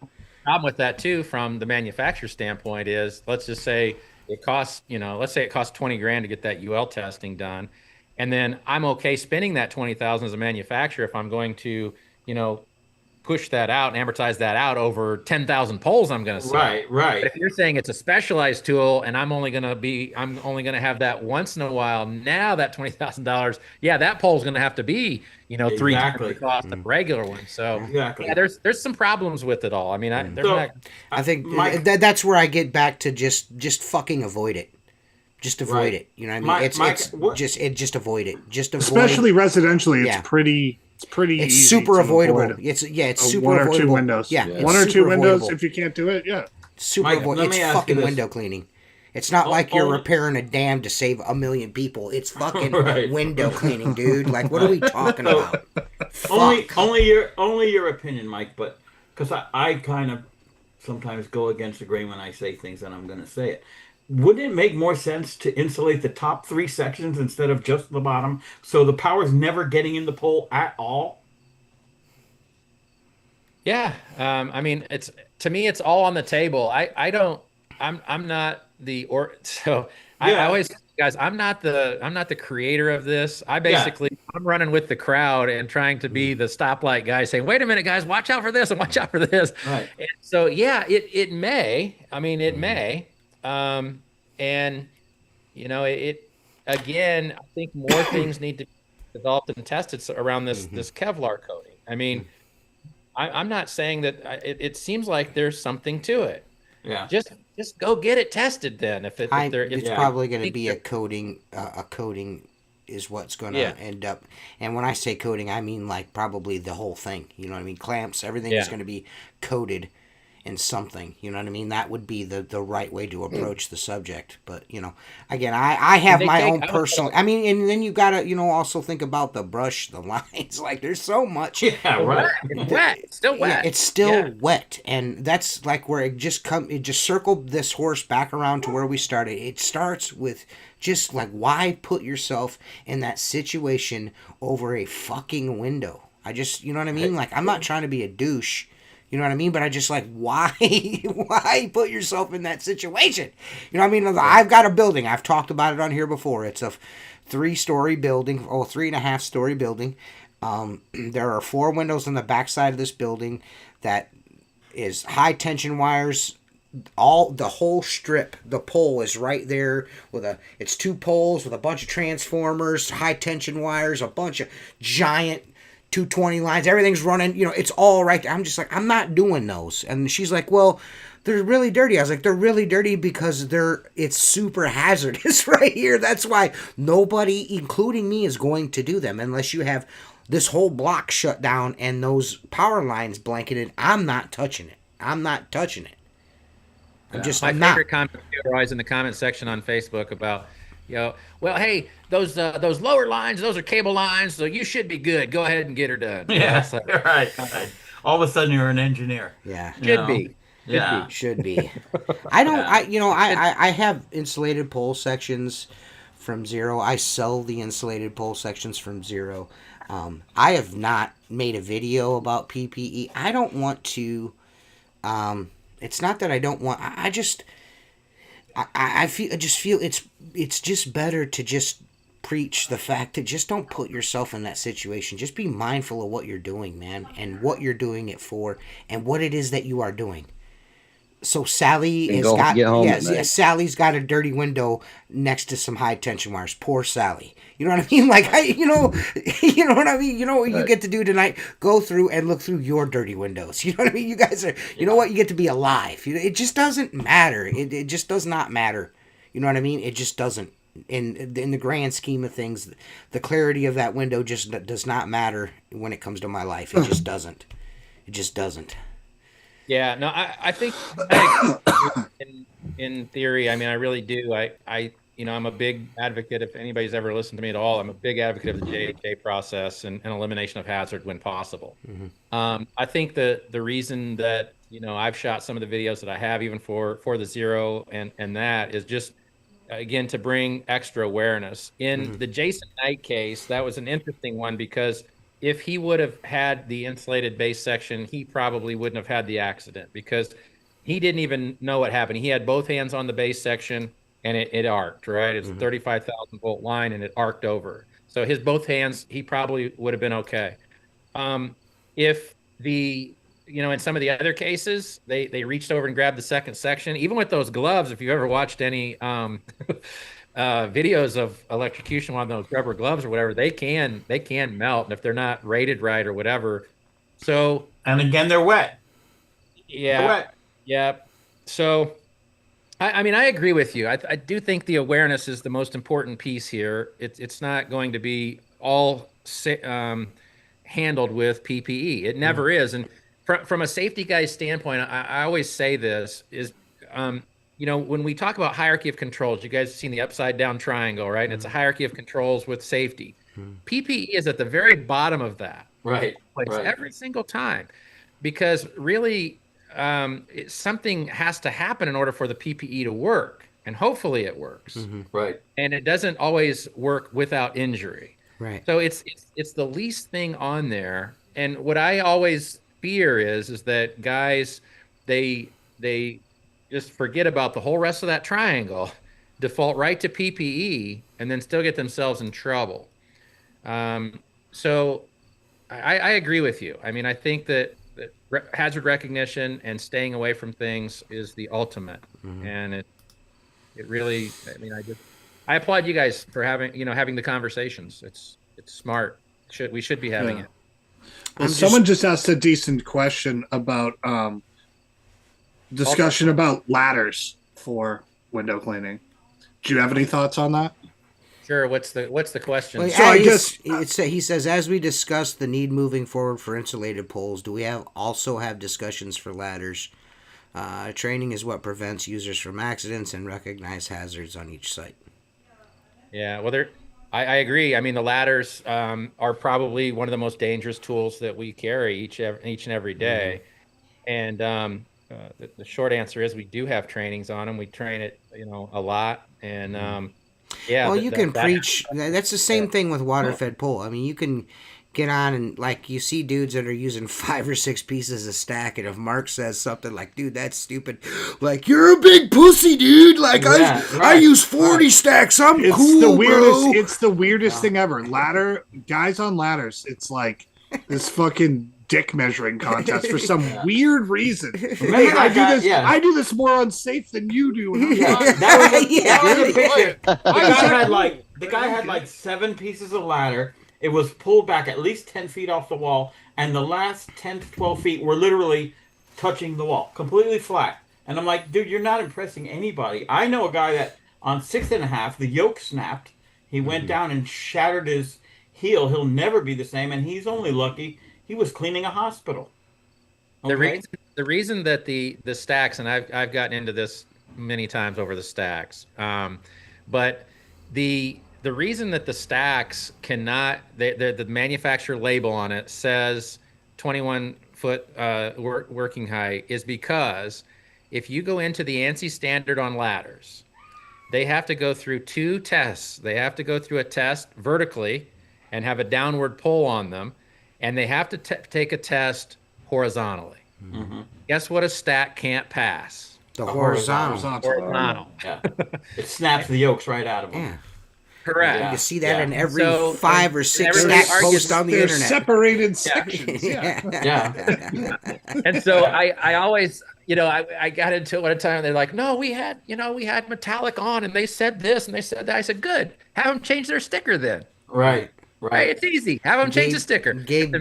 Problem with that too, from the manufacturer standpoint, is let's just say it costs, let's say it costs $20,000 to get that UL testing done, and then I'm okay spending that $20,000 as a manufacturer if I'm going to, push that out and amortize that out over 10,000 poles I'm going to sell. Right. But if you're saying it's a specialized tool and I'm only going to have that once in a while, now that $20,000, that pole's going to have to be, 3 times the cost of a regular one. So there's some problems with it all. I mean, I think that's where I get back to just fucking avoid it. Just avoid it. You know what I mean? Just avoid it. Just avoid. Especially residentially, it's pretty it's easy. Super avoidable. It's super one or avoidable. two windows. Yeah, one or two windows. Avoidable. If you can't do it, super avoidable. It's fucking window cleaning. It's not like you're repairing a dam to save 1 million people. It's fucking window cleaning, dude. Like, what are we talking about? Only your opinion, Mike. But because I kind of sometimes go against the grain when I say things, and I'm going to say it. Wouldn't it make more sense to insulate the top 3 sections instead of just the bottom, so the power's never getting in the pole at all? Yeah, I mean, to me, it's all on the table. I'm not the I always, guys, I'm not the creator of this. I'm running with the crowd and trying to be the stoplight guy, saying, "Wait a minute, guys, watch out for this and watch out for this." Right. And so it may. I mean, it may. And it again, I think more things need to be developed and tested around this Kevlar coating. I mean, I'm not saying that it seems like there's something to it. Yeah. Just go get it tested then. It's probably going to be a coating. A coating is what's going to end up. And when I say coating, I mean like probably the whole thing. You know what I mean? Clamps, everything is going to be coated in something, you know what I mean? That would be the right way to approach the subject. But, again, I have my own personal, I mean, and then you gotta, also think about the brush, the lines, like there's so much. Yeah, right. It's wet. It's still wet. Yeah, it's still wet. And that's like where it just circled this horse back around to where we started. It starts with just like, why put yourself in that situation over a fucking window? I just, you know what I mean? Like, I'm not trying to be a douche. You know what I mean? But I just like, why put yourself in that situation? You know what I mean? I've got a building. I've talked about it on here before. It's a 3-story building, 3.5-story building. There are 4 windows on the backside of this building that is high tension wires. The whole strip, the pole is right there it's 2 poles with a bunch of transformers, high tension wires, a bunch of giant 220 lines, everything's running, it's all right there. I'm just like, I'm not doing those. And she's like, well, they're really dirty. I was like, they're really dirty because it's super hazardous right here. That's why nobody, including me, is going to do them unless you have this whole block shut down and those power lines blanketed. I'm not touching it. I'm not touching it. My favorite comment was in the comment section on Facebook about, well, hey, those lower lines, those are cable lines, so you should be good. Go ahead and get her done. Yeah, right. All of a sudden, you're an engineer. Yeah, Should be. I don't. I have insulated pole sections from Zero. I sell the insulated pole sections from Zero. I have not made a video about PPE. I don't want to. It's not that I don't want. I just feel it's just better to just preach the fact that just don't put yourself in that situation. Just be mindful of what you're doing, man, and what you're doing it for, and what it is that you are doing. So Sally's got a dirty window next to some high tension wires. Poor Sally. You know what I mean? Like, you know what I mean? You know what you get to do tonight? Go through and look through your dirty windows. You know what I mean? You guys are, you know what? You get to be alive. It just doesn't matter. It just does not matter. You know what I mean? It just doesn't. In the grand scheme of things, the clarity of that window just does not matter when it comes to my life. It just doesn't. It just doesn't. Yeah, no, I think in theory, I mean, I really do. I'm a big advocate. If anybody's ever listened to me at all, I'm a big advocate of the JHA process and elimination of hazard when possible. I think the reason that I've shot some of the videos that I have, even for the zero and that is just again to bring extra awareness. In the Jason Knight case, that was an interesting one because if he would have had the insulated base section, he probably wouldn't have had the accident because he didn't even know what happened. He had both hands on the base section and it arced, right? It's a 35,000 volt line and it arced over. So his both hands, he probably would have been okay. If in some of the other cases, they reached over and grabbed the second section, even with those gloves, if you ever watched any videos of electrocution on those rubber gloves or whatever, they can melt, and if they're not rated right or whatever. So And again, they're wet. yeah, They're wet. yeah. So I mean, I agree with you. I do think the awareness is the most important piece here. It's not going to be all handled with PPE. It never is. And from a safety guy's standpoint, I always say this is, when we talk about hierarchy of controls, you guys have seen the upside down triangle, right? And it's a hierarchy of controls with safety. PPE is at the very bottom of that. Right. Every single time, because really something has to happen in order for the PPE to work. And hopefully it works. Right. And it doesn't always work without injury. Right. So it's the least thing on there. And what I always fear is that guys, they just forget about the whole rest of that triangle, default right to PPE, and then still get themselves in trouble. So I agree with you. I mean, I think that hazard recognition and staying away from things is the ultimate. And it really, I mean, I applaud you guys for having the conversations. It's smart. We should be having it. Well, someone just asked a decent question about discussion about ladders for window cleaning. Do you have any thoughts on that? Sure. What's the question? Well, So I guess he says, as we discussed the need moving forward for insulated poles, do we also have discussions for ladders? Training is what prevents users from accidents and recognize hazards on each site. Yeah, well, I agree. I mean, the ladders are probably one of the most dangerous tools that we carry each and every day. And the short answer is we do have trainings on them. We train it, a lot. And yeah. Well, you can preach. That's the same thing with water-fed pole. I mean, you can get on and you see dudes that are using 5 or 6 pieces a stack, and if Mark says something like, "Dude, that's stupid," you're a big pussy, dude. I use 40 stacks. I'm cool, the weirdest. bro. It's the weirdest thing ever. Guys on ladders. It's like this fucking dick measuring contest for some weird reason. Hey, I do this more unsafe than you do. That was a picture. The guy had 7 pieces of ladder. It was pulled back at least 10 feet off the wall, and the last 10 to 12 feet were literally touching the wall, completely flat. And I'm like, dude, you're not impressing anybody. I know a guy that on 6.5, the yoke snapped. He went down and shattered his heel. He'll never be the same, and he's only lucky he was cleaning a hospital. Okay? The reason that the stacks, and I've gotten into this many times over the stacks, but the reason that the stacks cannot, the manufacturer label on it says 21-foot working height is because if you go into the ANSI standard on ladders, they have to go through 2 tests. They have to go through a test vertically and have a downward pull on them, and they have to take a test horizontally. Guess what a stack can't pass? The horizontal. Yeah. It snaps the yokes right out of them. Yeah. Correct. You see that in every 5 or 6 stack post on the internet. Separated sections. Yeah. And so I always, I got into it one time. They're like, no, we had metallic on, and they said this and they said that. I said, good. Have them change their sticker then. Right. It's easy. Have them change the sticker. Gabe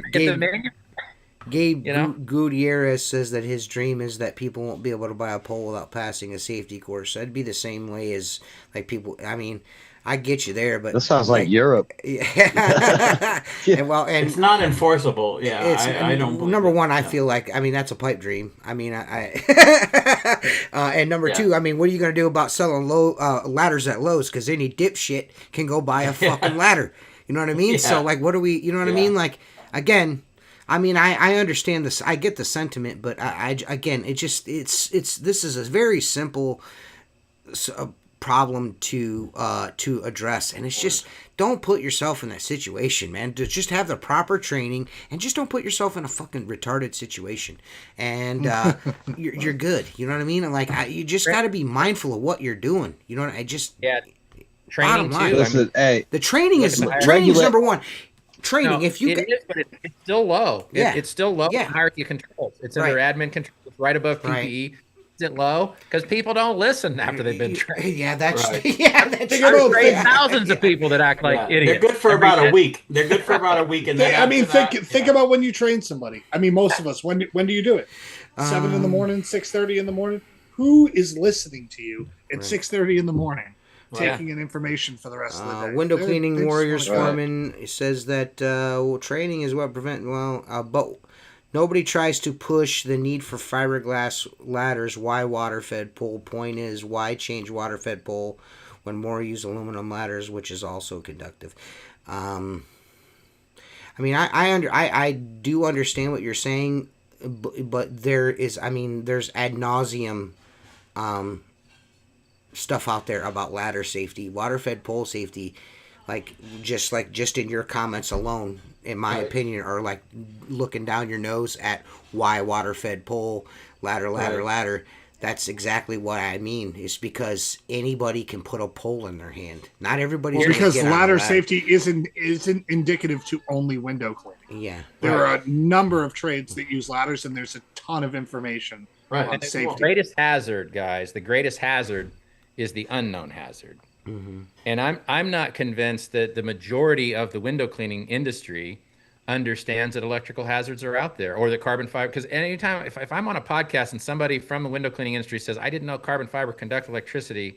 Gutierrez says that his dream is that people won't be able to buy a pole without passing a safety course. That'd be the same way as people. I mean, I get you there, but That sounds like Europe. yeah. and It's not enforceable. Yeah, it's I don't believe number it. one. I Yeah. feel like that's a pipe dream. I mean, and number Yeah. two. I mean, what are you gonna do about selling ladders at Lowe's? Because any dipshit can go buy a fucking ladder. You know what I mean? Yeah. So like, what do we? You know what I Yeah. mean? Like again. I mean, I understand this. I get the sentiment, but again, this is a very simple problem to address, and it's just don't put yourself in that situation, man. Just have the proper training, and just don't put yourself in a fucking retarded situation, and you're good. You know what I mean? And like you just got to be mindful of what you're doing. You know what I just training too. line. Listen, hey, the training is regulate- number one. Training, No, if you it is, but it's still low. Yeah. It's still low Yeah. in hierarchy controls. It's under admin controls, right above PPE. Right. Is it low? Because people don't listen after they've been trained. Yeah, that's Right. that's I've trained thousands of people that act like Yeah. idiots. They're good for every about day. a week. They're good for about a week, and then I mean, after that, think about when you train somebody. I mean, most of us. When do you do it? 7 in the morning, 6:30 in the morning. Who is listening to you at Right. 6:30 in the morning, Right. taking in information for the rest of the day? Window They're cleaning just warriors going- foreman says that training is what prevent but nobody tries to push the need for fiberglass ladders. Why water-fed pole? Point is, why change water-fed pole when more use aluminum ladders, which is also conductive. I mean, I do understand what you're saying, but there's ad nauseum stuff out there about ladder safety, water-fed pole safety, just in your comments alone, in my opinion, are like looking down your nose at why water-fed pole, ladder. That's exactly what I mean. Is because anybody can put a pole in their hand. Not everybody's Well, gonna because get on a ladder safety isn't indicative to only window cleaning. Yeah, There are a number of trades that use ladders, and there's a ton of information Right. on The safety. greatest hazard, guys, the greatest hazard is the unknown hazard. And I'm not convinced that the majority of the window cleaning industry understands that electrical hazards are out there, or that carbon fiber. Because anytime if I'm on a podcast and somebody from the window cleaning industry says, I didn't know carbon fiber conduct electricity,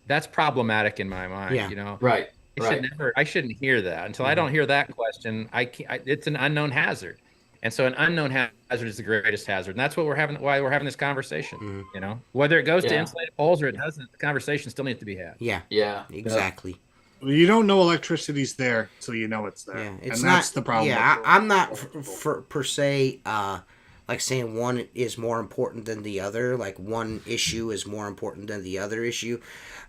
that's problematic in my mind. Yeah. You know, Right. I shouldn't hear that until I don't hear that question. It's an unknown hazard. And so an unknown hazard is the greatest hazard. And that's what why we're having this conversation. You know, whether it goes to insulated poles or it doesn't, the conversation still needs to be had. Yeah, Yeah. exactly. You don't know electricity's there till you know it's there. Yeah, it's and not. that's the problem. Yeah, I'm not per se like saying one is more important than the other. Like one issue is more important than the other issue.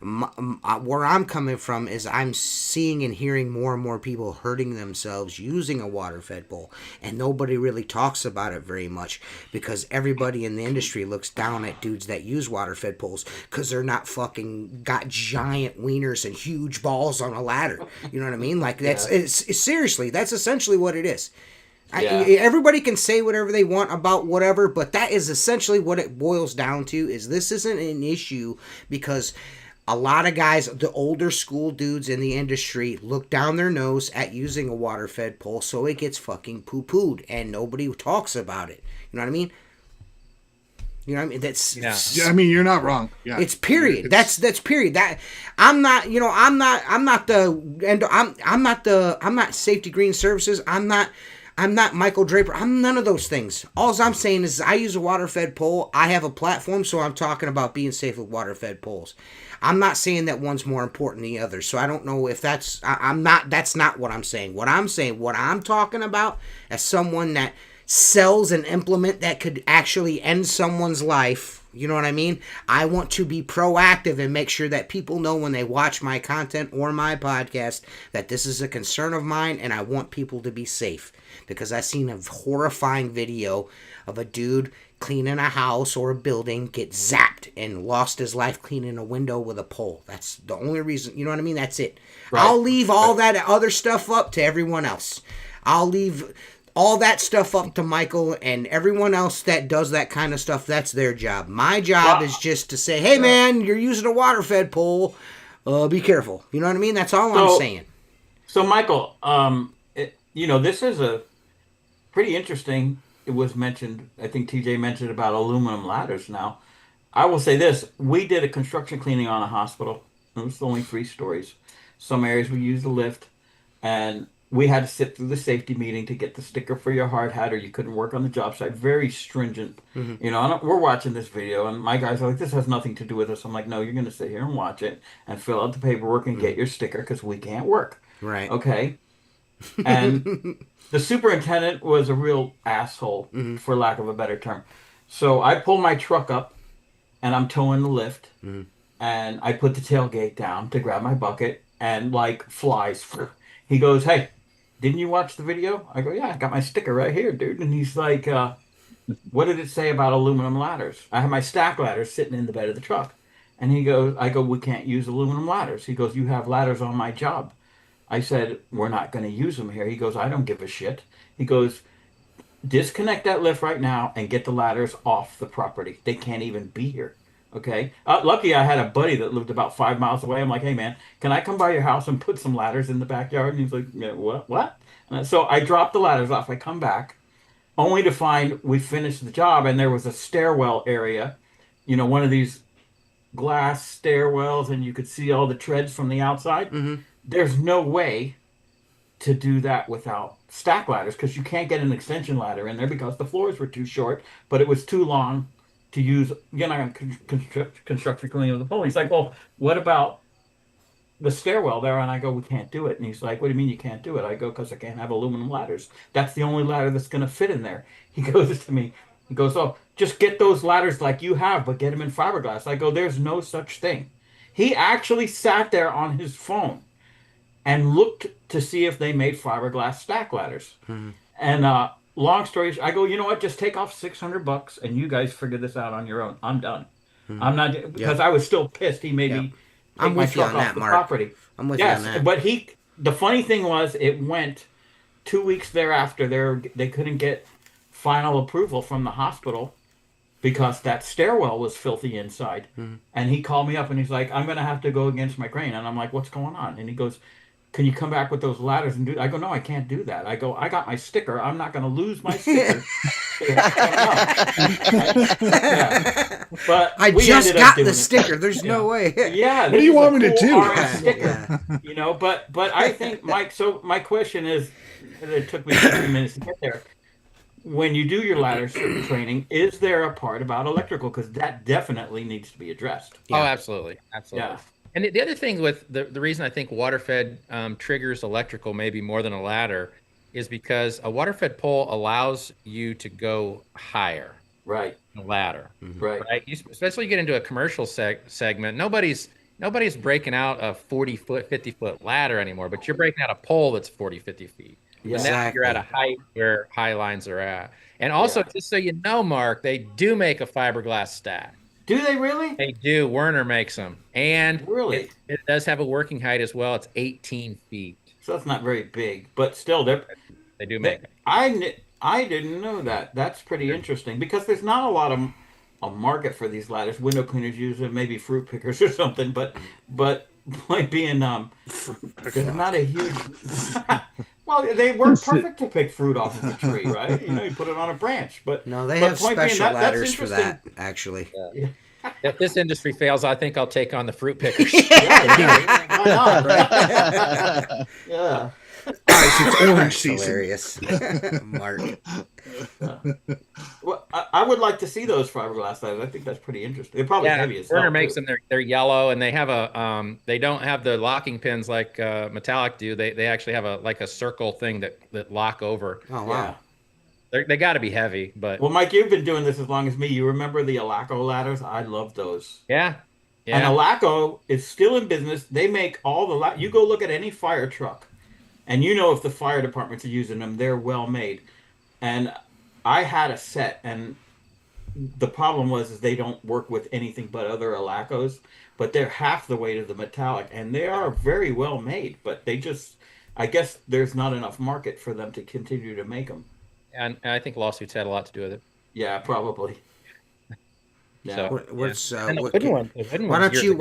Where I'm coming from is I'm seeing and hearing more and more people hurting themselves using a water-fed pole, and nobody really talks about it very much because everybody in the industry looks down at dudes that use water-fed poles because they're not fucking got giant wieners and huge balls on a ladder. You know what I mean? Like it's seriously, that's essentially what it is. Everybody can say whatever they want about whatever, but that is essentially what it boils down to. Is this isn't an issue because a lot of guys, the older school dudes in the industry, look down their nose at using a water-fed pole, so it gets fucking poo-pooed, and nobody talks about it. You know what I mean? You know what I mean? That's Yeah, I mean, you're not wrong. Yeah, it's period. That's period. That I'm not Safety Green Services. I'm not Micheal Draper. I'm none of those things. All I'm saying is I use a water-fed pole. I have a platform, so I'm talking about being safe with water-fed poles. I'm not saying that one's more important than the other. So I don't know if that's that's not what I'm saying. What I'm talking about as someone that sells an implement that could actually end someone's life. You know what I mean? I want to be proactive and make sure that people know when they watch my content or my podcast that this is a concern of mine and I want people to be safe. Because I seen a horrifying video of a dude cleaning a house or a building get zapped and lost his life cleaning a window with a pole. That's the only reason. You know what I mean? That's it. Right. I'll leave all that other stuff up to everyone else. I'll leave all that stuff up to Michael and everyone else that does that kind of stuff. That's their job. My job is just to say, hey, man, you're using a water-fed pole. Be careful. You know what I mean? That's all I'm saying. So, Michael, this is a pretty interesting. It was mentioned, I think TJ mentioned about aluminum ladders now. I will say this. We did a construction cleaning on a hospital. It was only 3 stories. Some areas we use the lift, and we had to sit through the safety meeting to get the sticker for your hard hat, or you couldn't work on the job site. Very stringent. Mm-hmm. You know, we're watching this video, and my guys are like, "This has nothing to do with us." I'm like, "No, you're going to sit here and watch it and fill out the paperwork and get your sticker because we can't work." Right. Okay. And the superintendent was a real asshole, for lack of a better term. So I pull my truck up, and I'm towing the lift, and I put the tailgate down to grab my bucket, and like flies. He goes, "Hey, didn't you watch the video?" I go, "Yeah, I got my sticker right here, dude." And he's like, "What did it say about aluminum ladders?" I have my stack ladders sitting in the bed of the truck. And he goes, I go, "We can't use aluminum ladders." He goes, "You have ladders on my job." I said, "We're not going to use them here." He goes, "I don't give a shit." He goes, "Disconnect that lift right now and get the ladders off the property. They can't even be here." Okay. Lucky I had a buddy that lived about 5 miles away. I'm like, "Hey man, can I come by your house and put some ladders in the backyard?" And he's like, "Yeah, what? And so I dropped the ladders off. I come back only to find we finished the job and there was a stairwell area, one of these glass stairwells, and you could see all the treads from the outside. There's no way to do that without stack ladders because you can't get an extension ladder in there because the floors were too short, but it was too long to use. You're not going to construct the cleaning of the pole. He's like, "Well, what about the stairwell there?" And I go, "We can't do it." And he's like, "What do you mean you can't do it?" I go, "Because I can't have aluminum ladders. That's the only ladder that's going to fit in there." He goes to me, he goes, "Oh, just get those ladders like you have, but get them in fiberglass." I go, "There's no such thing." He actually sat there on his phone and looked to see if they made fiberglass stack ladders. And long story short, I go, "You know what? Just take off $600 and you guys figure this out on your own. I'm done." I'm not, because I was still pissed. He made me take I'm my with you truck on off that, the Mark. property. I'm with you on that. But the funny thing was, it went 2 weeks thereafter. They couldn't get final approval from the hospital because that stairwell was filthy inside. And he called me up and he's like, "I'm going to have to go against my grain." And I'm like, "What's going on?" And he goes, "Can you come back with those ladders and do?" I go, "No, I can't do that." I go, "I got my sticker. I'm not going to lose my sticker." But I we just ended up got doing the it. sticker. There's no way. Yeah. What do you want me to do? Orange sticker, But I think, Mike. So my question is, it took me 15 minutes to get there. When you do your ladder training, is there a part about electrical? Because that definitely needs to be addressed. Oh, absolutely. Yeah. And the other thing with the reason I think water-fed triggers electrical maybe more than a ladder is because a water-fed pole allows you to go higher. Right. Than a ladder. Right. Especially you get into a commercial segment. Nobody's breaking out a 40-foot, 50-foot ladder anymore, but you're breaking out a pole that's 40, 50 feet. Yeah. And now you're at a height where high lines are at. And also, just so you know, Mark, they do make a fiberglass stack. Do they really? They do. Werner makes them. And really, it does have a working height as well. It's 18 feet. So that's not very big, but still, they do make it. I didn't know that. That's pretty interesting because there's not a lot of a market for these ladders. Window cleaners use them, maybe fruit pickers or something. But point being, there's not a huge. Well, they work perfect to pick fruit off of a tree, right? You put it on a branch. But no, they have special ladders for that, actually. Yeah. If this industry fails, I think I'll take on the fruit pickers. Why not? Right? Yeah. It's orange season. Hilarious, Mark. Well, I would like to see those fiberglass ladders. I think that's pretty interesting. They're probably heavy as hell. Werner makes them. They're yellow, and they have a they don't have the locking pins like Metallic do. They actually have a circle thing that lock over. Oh wow. They got to be heavy, but well, Mike, you've been doing this as long as me. You remember the IWCA ladders? I love those. Yeah. And IWCA is still in business. They make all the you go look at any fire truck, and if the fire departments are using them, they're well made. And I had a set, and the problem was they don't work with anything but other IWCAs, but they're half the weight of the Metallic, and they are very well made. But I guess there's not enough market for them to continue to make them. And I think lawsuits had a lot to do with it. Yeah, probably. Yeah. Why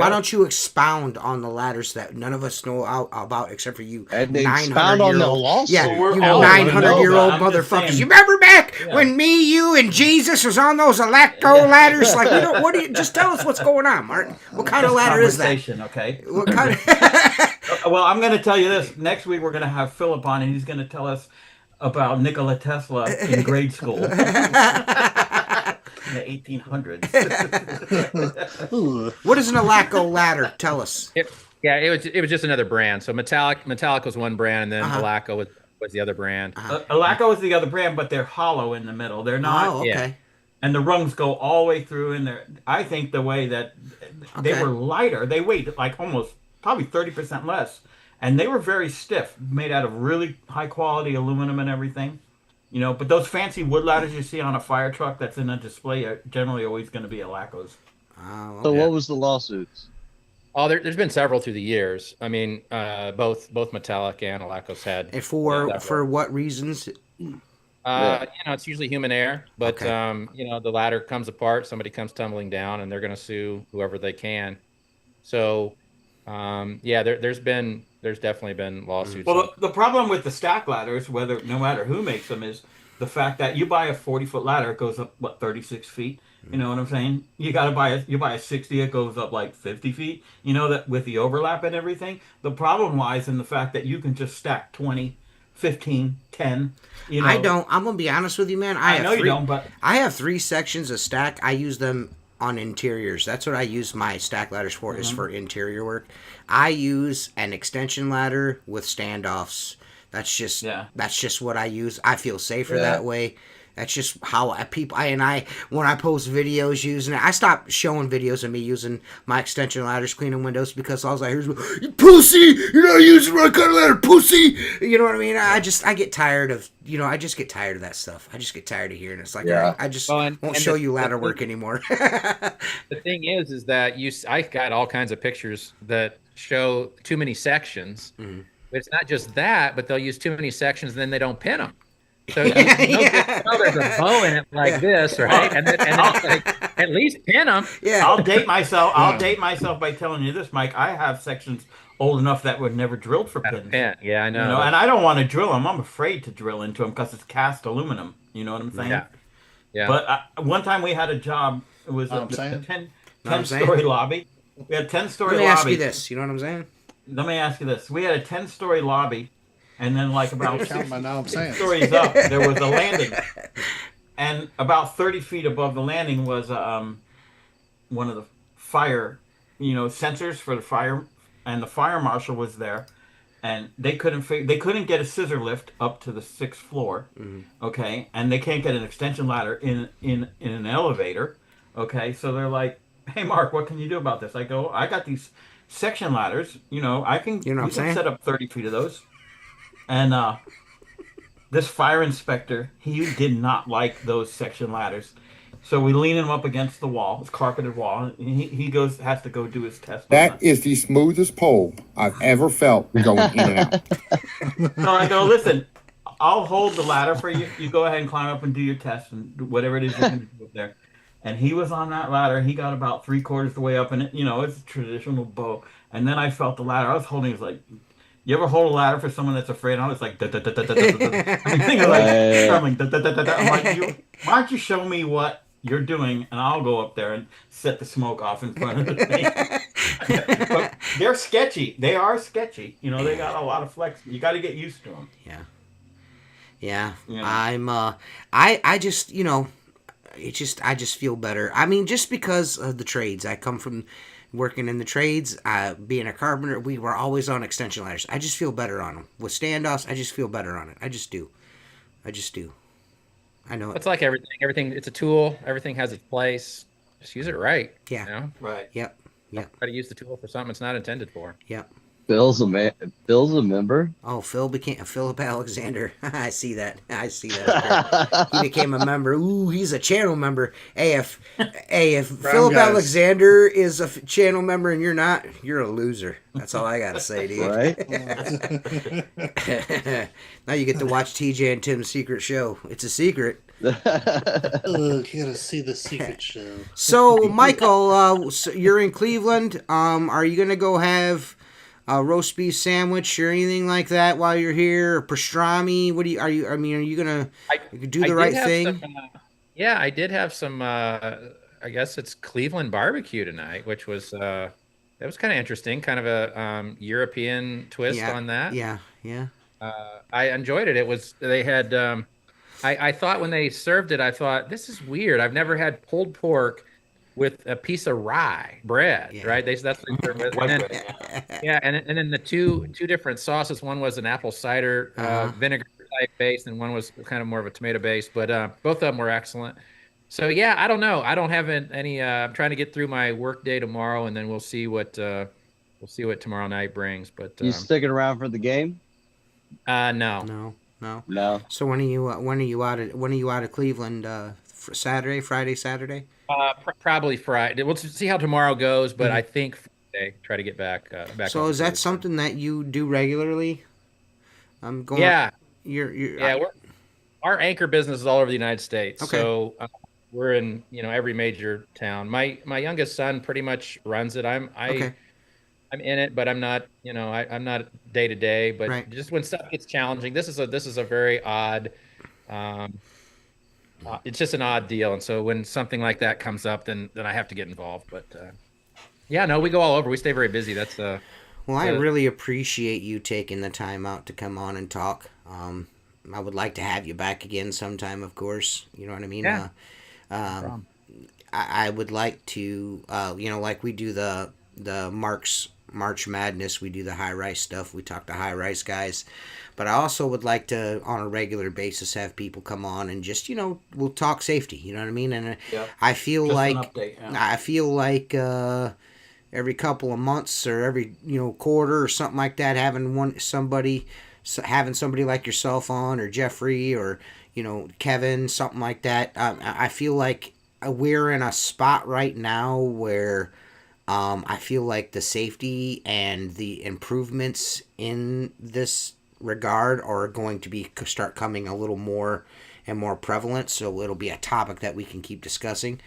don't you expound on the ladders that none of us know about except for you? And they expound on the lawsuit. Yeah, you 900-year-old motherfuckers. You remember back when me, you, and Jesus was on those electro ladders? Like, just tell us what's going on, Martin. What kind of ladder is that? Okay. What kind of? Well, I'm going to tell you this. Next week, we're going to have Philip on, and he's going to tell us about Nikola Tesla in grade school in the 1800s. What is an Alaco ladder? Tell us. Yeah, it was just another brand. So Metallic was one brand, and then Alaco was the other brand. Alaco is the other brand, but they're hollow in the middle. They're not. Oh, okay. Yeah. And the rungs go all the way through, and I think the way that they were lighter, they weighed like almost probably 30% less, and they were very stiff, made out of really high quality aluminum and everything. You know, but those fancy wood ladders you see on a fire truck that's in a display are generally always going to be Alacos. Oh, okay. So what was the lawsuits? Oh, there's been several through the years. I mean, both Metallic and Alacos had. And for what reasons? It's usually human error, but the ladder comes apart, somebody comes tumbling down, and they're going to sue whoever they can. So, there's definitely been lawsuits. Well, the problem with the stack ladders, no matter who makes them, is the fact that you buy a 40-foot ladder, it goes up 36 feet. You know what I'm saying? You buy a 60, it goes up like 50 feet. You know that with the overlap and everything. The problem lies in the fact that you can just stack 20, 15, 10. You know, I don't. I'm gonna be honest with you, man. I know you don't, but I have 3 sections of stack. I use them on interiors. That's what I use my stack ladders for. Is for interior work. I use an extension ladder with standoffs. That's just what I use. I feel safer that way. That's just how when I post videos using it, I stopped showing videos of me using my extension ladders cleaning windows because I was like, "Here's you pussy, you're not using my kind of ladder, pussy." You know what I mean? I get tired of I just get tired of that stuff. I just get tired of hearing it. It's like I just won't show you ladder work anymore. The thing is that I got all kinds of pictures that show too many sections. Mm-hmm. But it's not just that, but they'll use too many sections and then they don't pin them. So there's a bow in it like this, right? And then like, at least pin them. Yeah. I'll date myself. I'll date myself by telling you this, Mike. I have sections old enough that were never drilled for pins. Yeah, I know. And I don't want to drill them. I'm afraid to drill into them because it's cast aluminum. You know what I'm saying? Yeah. But one time we had a job. It was a 10-story lobby. We had a 10-story lobby. Let me ask you this. You know what I'm saying? Let me ask you this. We had a 10-story lobby. And then, like about 6 stories up, there was a landing, and about 30 feet above the landing was one of the fire, sensors for the fire, and the fire marshal was there, and they couldn't get a scissor lift up to the 6th floor, okay, and they can't get an extension ladder in an elevator, okay, so they're like, "Hey, Mark, what can you do about this?" I go, "I got these section ladders, I can, we can set up 30 feet of those." And this fire inspector, he did not like those section ladders. So we lean him up against the wall, this carpeted wall, and he has to go do his test. That is the smoothest pole I've ever felt going in and out. So I go, "Listen, I'll hold the ladder for you. You go ahead and climb up and do your test and do whatever it is you're going to do up there." And he was on that ladder. He got about 3/4 the way up, and it's a traditional bow. And then I felt the ladder. I was holding it like... You ever hold a ladder for someone that's afraid? I was like, da, da, da, da, da, da, da. I'm thinking like, strumming, da, da, da, da, da. I'm like, why don't you show me what you're doing, and I'll go up there and set the smoke off in front of the thing. But they're sketchy. They are sketchy. They got a lot of flex. You got to get used to them. Yeah. I just, I just feel better. I mean, just because of the trades. I come from working in the trades, being a carpenter, we were always on extension ladders. I just feel better on them. With standoffs, I just feel better on it. I just do. I know it's like everything. Everything, it's a tool. Everything has its place. Just use it right. Yeah. Right. Yep. Try to use the tool for something it's not intended for. Yep. Phil's a member. Oh, Philip Alexander. I see that. He became a member. Ooh, he's a channel member. Hey, if Philip Alexander is a channel member and you're not, you're a loser. That's all I gotta say to you. Right? Now you get to watch TJ and Tim's secret show. It's a secret. You gotta see the secret show. So, Micheal, so you're in Cleveland. Are you gonna go have a roast beef sandwich or anything like that while you're here, or pastrami? Are you gonna do the right thing? I did have some. I guess it's Cleveland barbecue tonight, which was kind of interesting, kind of a European twist on that. Yeah. I enjoyed it. It was they had I thought when they served it, I thought this is weird. I've never had pulled pork with a piece of rye bread, Yeah. right? That's what they serve with. White And then, bread, yeah, and then the two different sauces. One was an apple cider vinegar type base, and one was kind of more of a tomato base. But both of them were excellent. So yeah, I don't know. I don't have any. I'm trying to get through my work day tomorrow, and then we'll see what tomorrow night brings. But You sticking around for the game? no. No. So when are you out of Cleveland? Friday, Saturday? Probably Friday. We'll see how tomorrow goes, but I think Friday. Try to get back. So is that something that you do regularly? I'm going. Yeah. You're Our anchor business is all over the United States. Okay. So we're in every major town. My youngest son pretty much runs it. I'm in it, but I'm not I'm not day to day. But Right. just when stuff gets challenging, this is a very odd. It's just an odd deal, and so when something like that comes up, then I have to get involved. But yeah, no, we go all over. We stay very busy. That's Well, I really appreciate you taking the time out to come on and talk. I would like to have you back again sometime, of course. You know what I mean? Yeah. I would like to, like we do the March Madness, we do the high rice stuff. We talk to high rice guys. But I also would like to, on a regular basis, have people come on and just, we'll talk safety. You know what I mean? And I feel Just like an update, yeah. I feel like every couple of months or every quarter or something like that, having somebody like yourself on, or Jeffrey, or Kevin, something like that. I feel like we're in a spot right now where I feel like the safety and the improvements in this regard are going to start coming a little more and more prevalent. So it'll be a topic that we can keep discussing.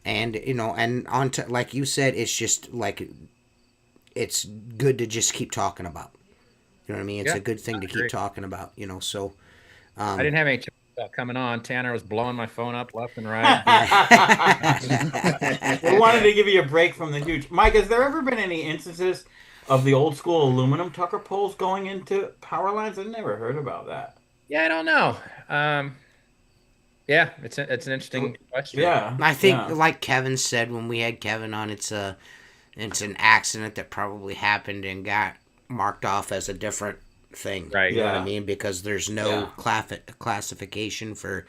And and on to, like you said, it's just like it's good to just keep talking about. You know what I mean? It's a good thing to keep talking about. So I didn't have any choice about coming on. Tanner was blowing my phone up left and right. We wanted to give you a break from the huge. Mike, has there ever been any instances of the old school aluminum tucker poles going into power lines? I've never heard about that. Yeah, I don't know. Yeah, it's an interesting question. Yeah, I think, like Kevin said when we had Kevin on, it's an accident that probably happened and got marked off as a different thing. Right. You know what I mean? Because there's no classification for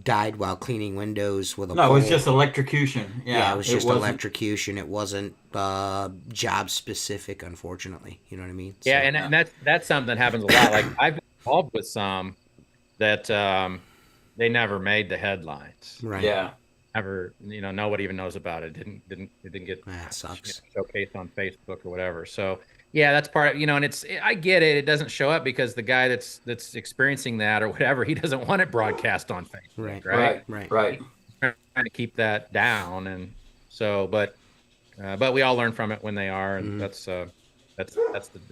died while cleaning windows with a pole. No, it was just electrocution. Yeah, it was just electrocution. It wasn't job specific, unfortunately. You know what I mean? Yeah, and that's something that happens a lot. Like I've been involved with some that they never made the headlines. Right. Yeah. Never, nobody even knows about it. It didn't get sucks. Showcased on Facebook or whatever. So yeah, that's part of, and I get it. It doesn't show up because the guy that's experiencing that or whatever, he doesn't want it broadcast on Facebook. Right. Right. Trying to keep that down, and so, but we all learn from it when they are, and that's the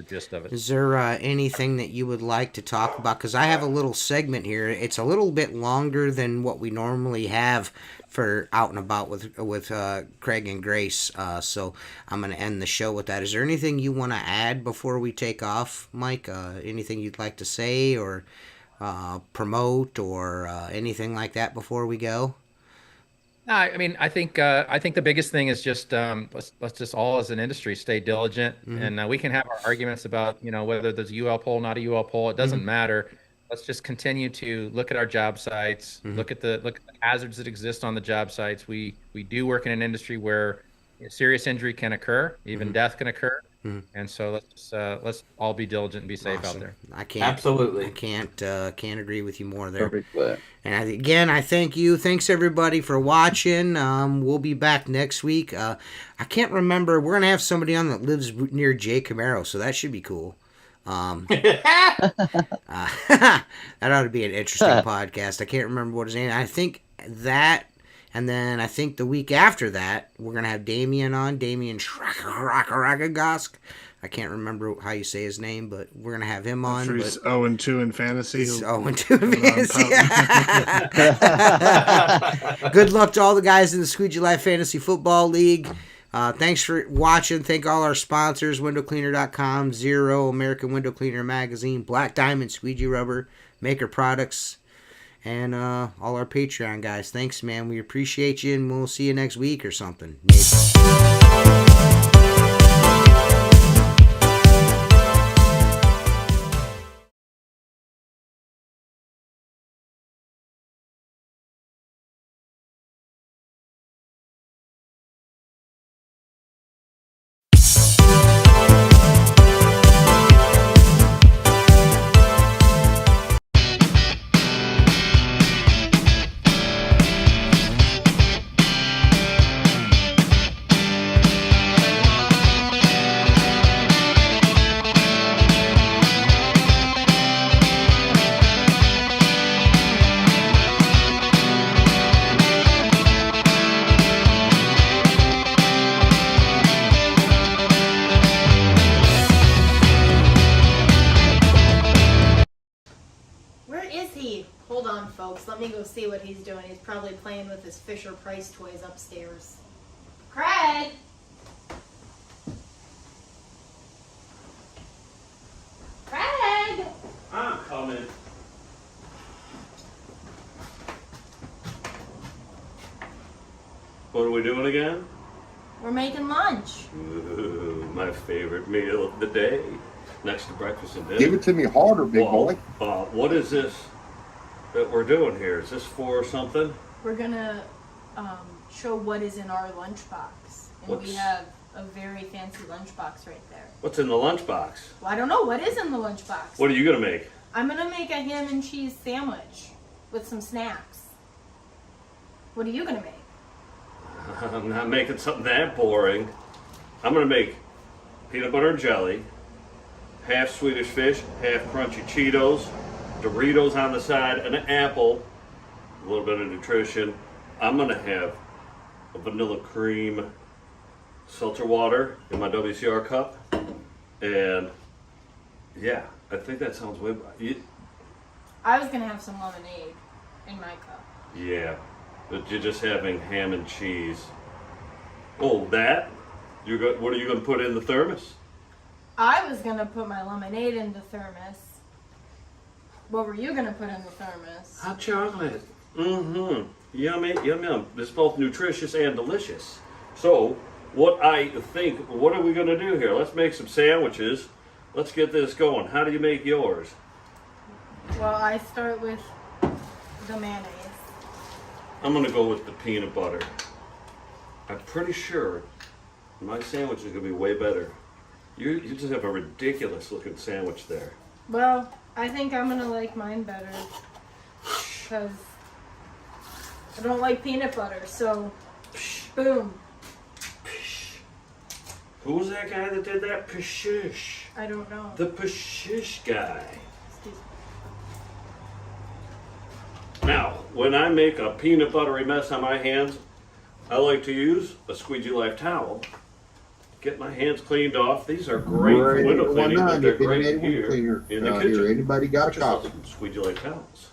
gist of it. Is there anything that you would like to talk about? Because I have a little segment here. It's a little bit longer than what we normally have for out and about with Craig and Grace. So I'm going to end the show with that. Is there anything you want to add before we take off, Mike? Anything you'd like to say or promote or anything like that before we go? No, I mean, I think the biggest thing is just let's just all as an industry stay diligent, and we can have our arguments about whether there's a UL pole, not a UL pole. It doesn't matter. Let's just continue to look at our job sites, look at the hazards that exist on the job sites. We do work in an industry where serious injury can occur, even death can occur, and so let's all be diligent and be safe out there. I can't agree with you more there. Perfect. And again, I thank you. Thanks everybody for watching. We'll be back next week. I can't remember. We're gonna have somebody on that lives near Jay Camaro, so that should be cool. That ought to be an interesting podcast. I can't remember what his name is. I think that, and then I think the week after that, we're going to have Damien on. Damien Shrakaragagosk. I can't remember how you say his name, but we're going to have him on. Sure, he's 0-2 in fantasy. He's 0-2 in fantasy. Good luck to all the guys in the Squeegee Life Fantasy Football League. Thanks for watching. Thank all our sponsors, windowcleaner.com, Zero, American Window Cleaner Magazine, Black Diamond, Squeegee Rubber, Maker Products, and all our Patreon guys. Thanks, man. We appreciate you, and we'll see you next week or something. Nate. Hold on, folks. Let me go see what he's doing. He's probably playing with his Fisher-Price toys upstairs. Craig! Craig! I'm coming. What are we doing again? We're making lunch. Ooh, my favorite meal of the day. Next to breakfast and dinner. Give it to me harder, big boy. What is this that we're doing here? Is this for something? We're gonna show what is in our lunchbox. And we have a very fancy lunchbox right there. What's in the lunchbox? Well, I don't know. What is in the lunchbox? What are you going to make? I'm going to make a ham and cheese sandwich with some snacks. What are you going to make? I'm not making something that boring. I'm going to make peanut butter and jelly, half Swedish fish, half crunchy Cheetos, Doritos on the side, and an apple, a little bit of nutrition. I'm going to have a vanilla cream seltzer water in my WCR cup. And yeah, I think that sounds way better. I was going to have some lemonade in my cup. Yeah, but you're just having ham and cheese. Oh, that? What are you going to put in the thermos? I was going to put my lemonade in the thermos. What were you going to put in the thermos? Hot chocolate. Mm-hmm. Yummy, yum, yum. It's both nutritious and delicious. So, what are we going to do here? Let's make some sandwiches. Let's get this going. How do you make yours? Well, I start with the mayonnaise. I'm going to go with the peanut butter. I'm pretty sure my sandwich is going to be way better. You just have a ridiculous looking sandwich there. Well, I think I'm going to like mine better because I don't like peanut butter, so boom. Who was that guy that did that? Pashish. I don't know. The Pashish guy. Excuse me. Now, when I make a peanut buttery mess on my hands, I like to use a Squeegee Life towel. Get my hands cleaned off. These are great for window cleaning, but they're great here in the kitchen. Anybody got a copy? Squeegee Life towels.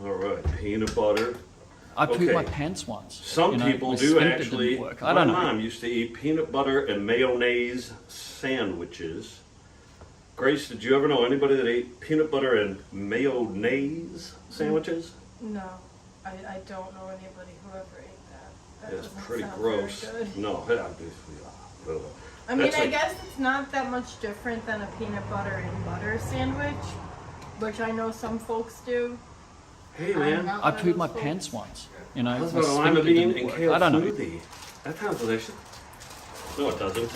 All right, peanut butter. I pooped my pants once. Some people do actually. I don't know. My mom used to eat peanut butter and mayonnaise sandwiches. Grace, did you ever know anybody that ate peanut butter and mayonnaise sandwiches? No, I don't know anybody who ever ate that. That It's doesn't pretty sound gross. very good. No, I mean, I guess it's not that much different than a peanut butter and butter sandwich, which I know some folks do. Hey man, I pooped my pants once. You know, let's my go to lima sphincter bean didn't and work. kale I don't know. smoothie. That sounds delicious. No, it doesn't.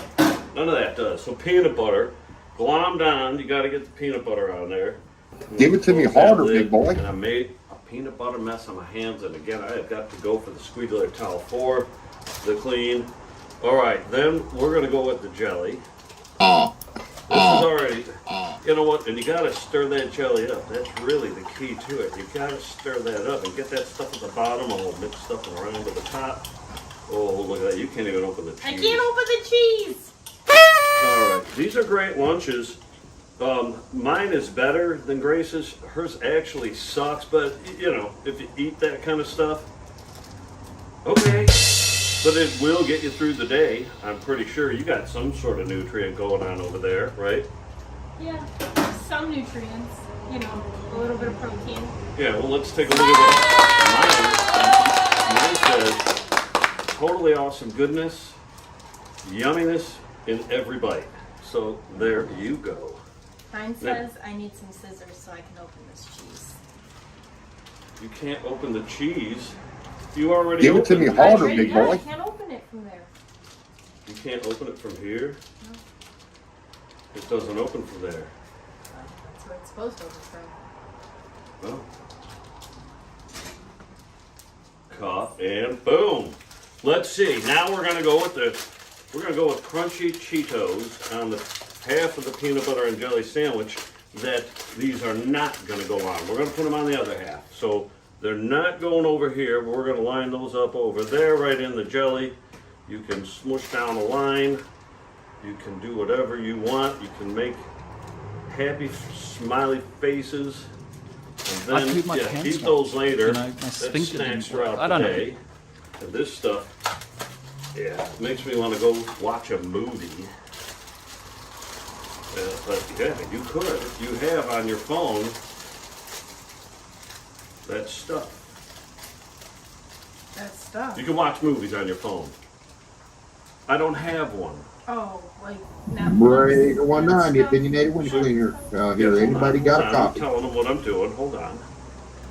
None of that does. So peanut butter, glom down. You got to get the peanut butter on there. Give it to me harder, big boy. And I made a peanut butter mess on my hands. And again, I have got to go for the Squeegee Life towel for the clean. All right, then we're going to go with the jelly. This is already, you know what, and you got to stir that jelly up. That's really the key to it. You got to stir that up and get that stuff at the bottom, all mixed up and around to the top. Oh, look at that. You can't even open the cheese. I can't open the cheese. All right, these are great lunches. Mine is better than Grace's. Hers actually sucks, but, you know, if you eat that kind of stuff, okay. But it will get you through the day. I'm pretty sure you got some sort of nutrient going on over there, right? Yeah, some nutrients. You know, a little bit of protein. Yeah, well, let's take a look at what mine says. Totally awesome goodness, yumminess in every bite. So there you go. Mine says I need some scissors so I can open this cheese. You can't open the cheese. You already Give it to opened me it. harder, big Yeah, I boy. can't open it from there. You can't open it from here? No. It doesn't open from there. That's where it's supposed to open from. Oh. Caught and boom. Let's see. Now we're gonna go with crunchy Cheetos on the half of the peanut butter and jelly sandwich that these are not gonna go on. We're gonna put them on the other half. So they're not going over here. We're gonna line those up over there right in the jelly. You can smush down a line. You can do whatever you want. You can make happy smiley faces. And I then pooped my pants eat those once, later. you know, my That's sphincter snacks didn't work. throughout I the don't know. day. And this stuff, yeah, makes me want to go watch a movie. But yeah, you could. You have on your phone that stuff. That stuff. You can watch movies on your phone. I don't have one. Oh, like Netflix. Breaker 19, the stuff? opinionated window cleaner. Here, Hold anybody on, got a hold on. I'm copy? telling them what I'm doing. Hold on.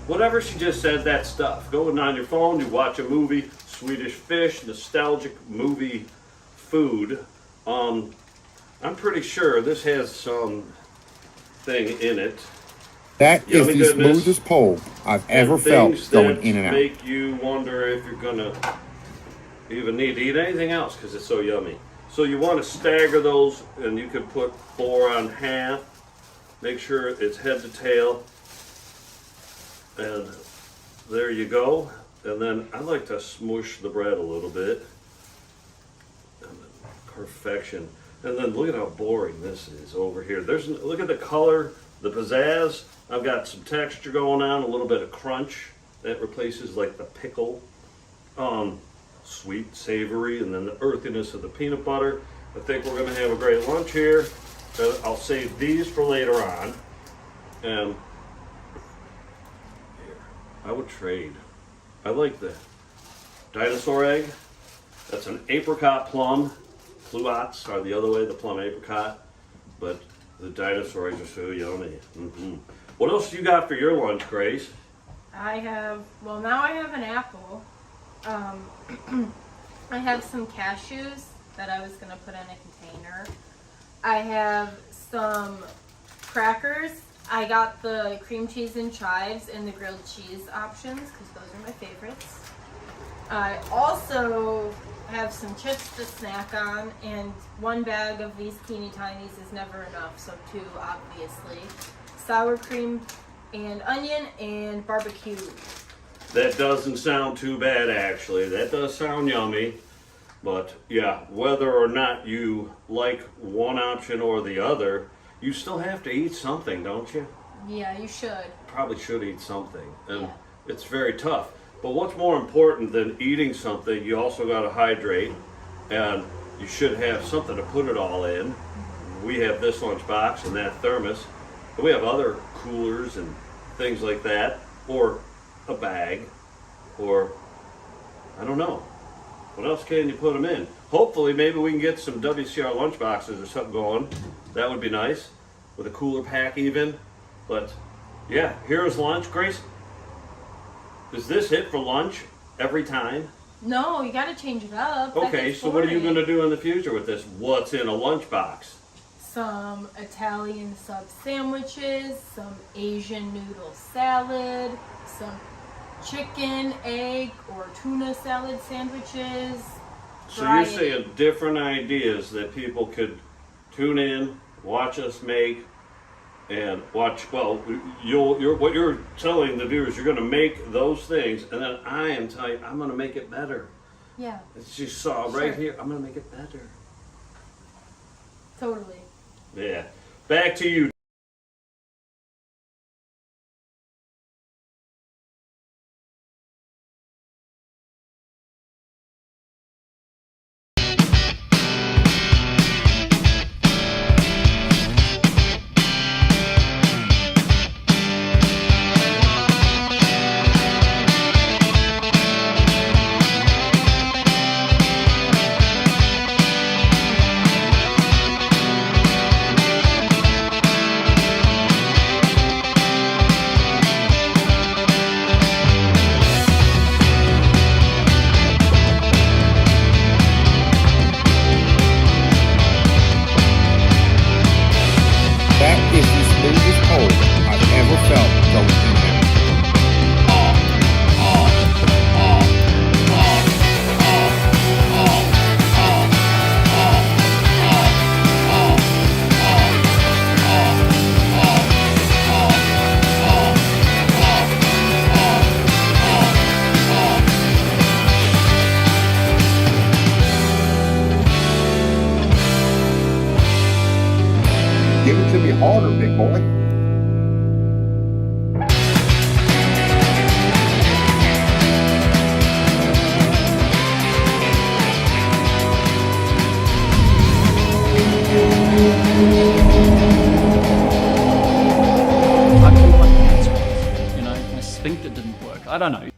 Whatever she just said, that stuff. Going on your phone, you watch a movie, Swedish fish, nostalgic movie food. I'm pretty sure this has some thing in it. That is Yummy the goodness. smoothest pole I've ever And felt things going that in and out. make you wonder if you're gonna even need to eat anything else because it's so yummy. So you want to stagger those, and you can put 4 on half. Make sure it's head to tail, and there you go. And then I like to smush the bread a little bit. And then perfection. And then look at how boring this is over here. Look at the color, the pizzazz. I've got some texture going on, a little bit of crunch that replaces like the pickle. Sweet, savory, and then the earthiness of the peanut butter. I think we're gonna have a great lunch here. I'll save these for later on. And here, I would trade. I like the dinosaur egg. That's an apricot plum. Pluots are the other way, the plum apricot. But the dinosaur eggs are so yummy. What else you got for your lunch, Grace? Now I have an apple. I have some cashews that I was going to put in a container. I have some crackers. I got the cream cheese and chives and the grilled cheese options because those are my favorites. I also have some chips to snack on, and 1 bag of these teeny tinies is never enough, so 2 obviously. Sour cream and onion and barbecue. That doesn't sound too bad, actually. That does sound yummy. But yeah, whether or not you like one option or the other, you still have to eat something, don't you? Yeah, you should. Probably should eat something. And Yeah. it's very tough. But what's more important than eating something, you also got to hydrate. And you should have something to put it all in. We have this lunchbox and that thermos. But we have other coolers and things like that. Or a bag, or I don't know. What else can you put them in? Hopefully, maybe we can get some WCR lunch boxes or something going. That would be nice, with a cooler pack even. But yeah, here's lunch. Grace, is this it for lunch every time? No, you got to change it up. That Okay, gets so what are you boring. going to do in the future with this? What's in a lunchbox? Some Italian sub sandwiches, some Asian noodle salad, some chicken, egg, or tuna salad sandwiches. So you're variety. saying different ideas that people could tune in, watch us make, and watch. Well, what you're telling the viewers, you're going to make those things, and then I am telling you, I'm going to make it better. Yeah, As you saw right Sure. here, I'm going to make it better. totally. Yeah. Back to you. be harder, big boy. I pooped my pants once. You know, my sphincter didn't work. I don't know.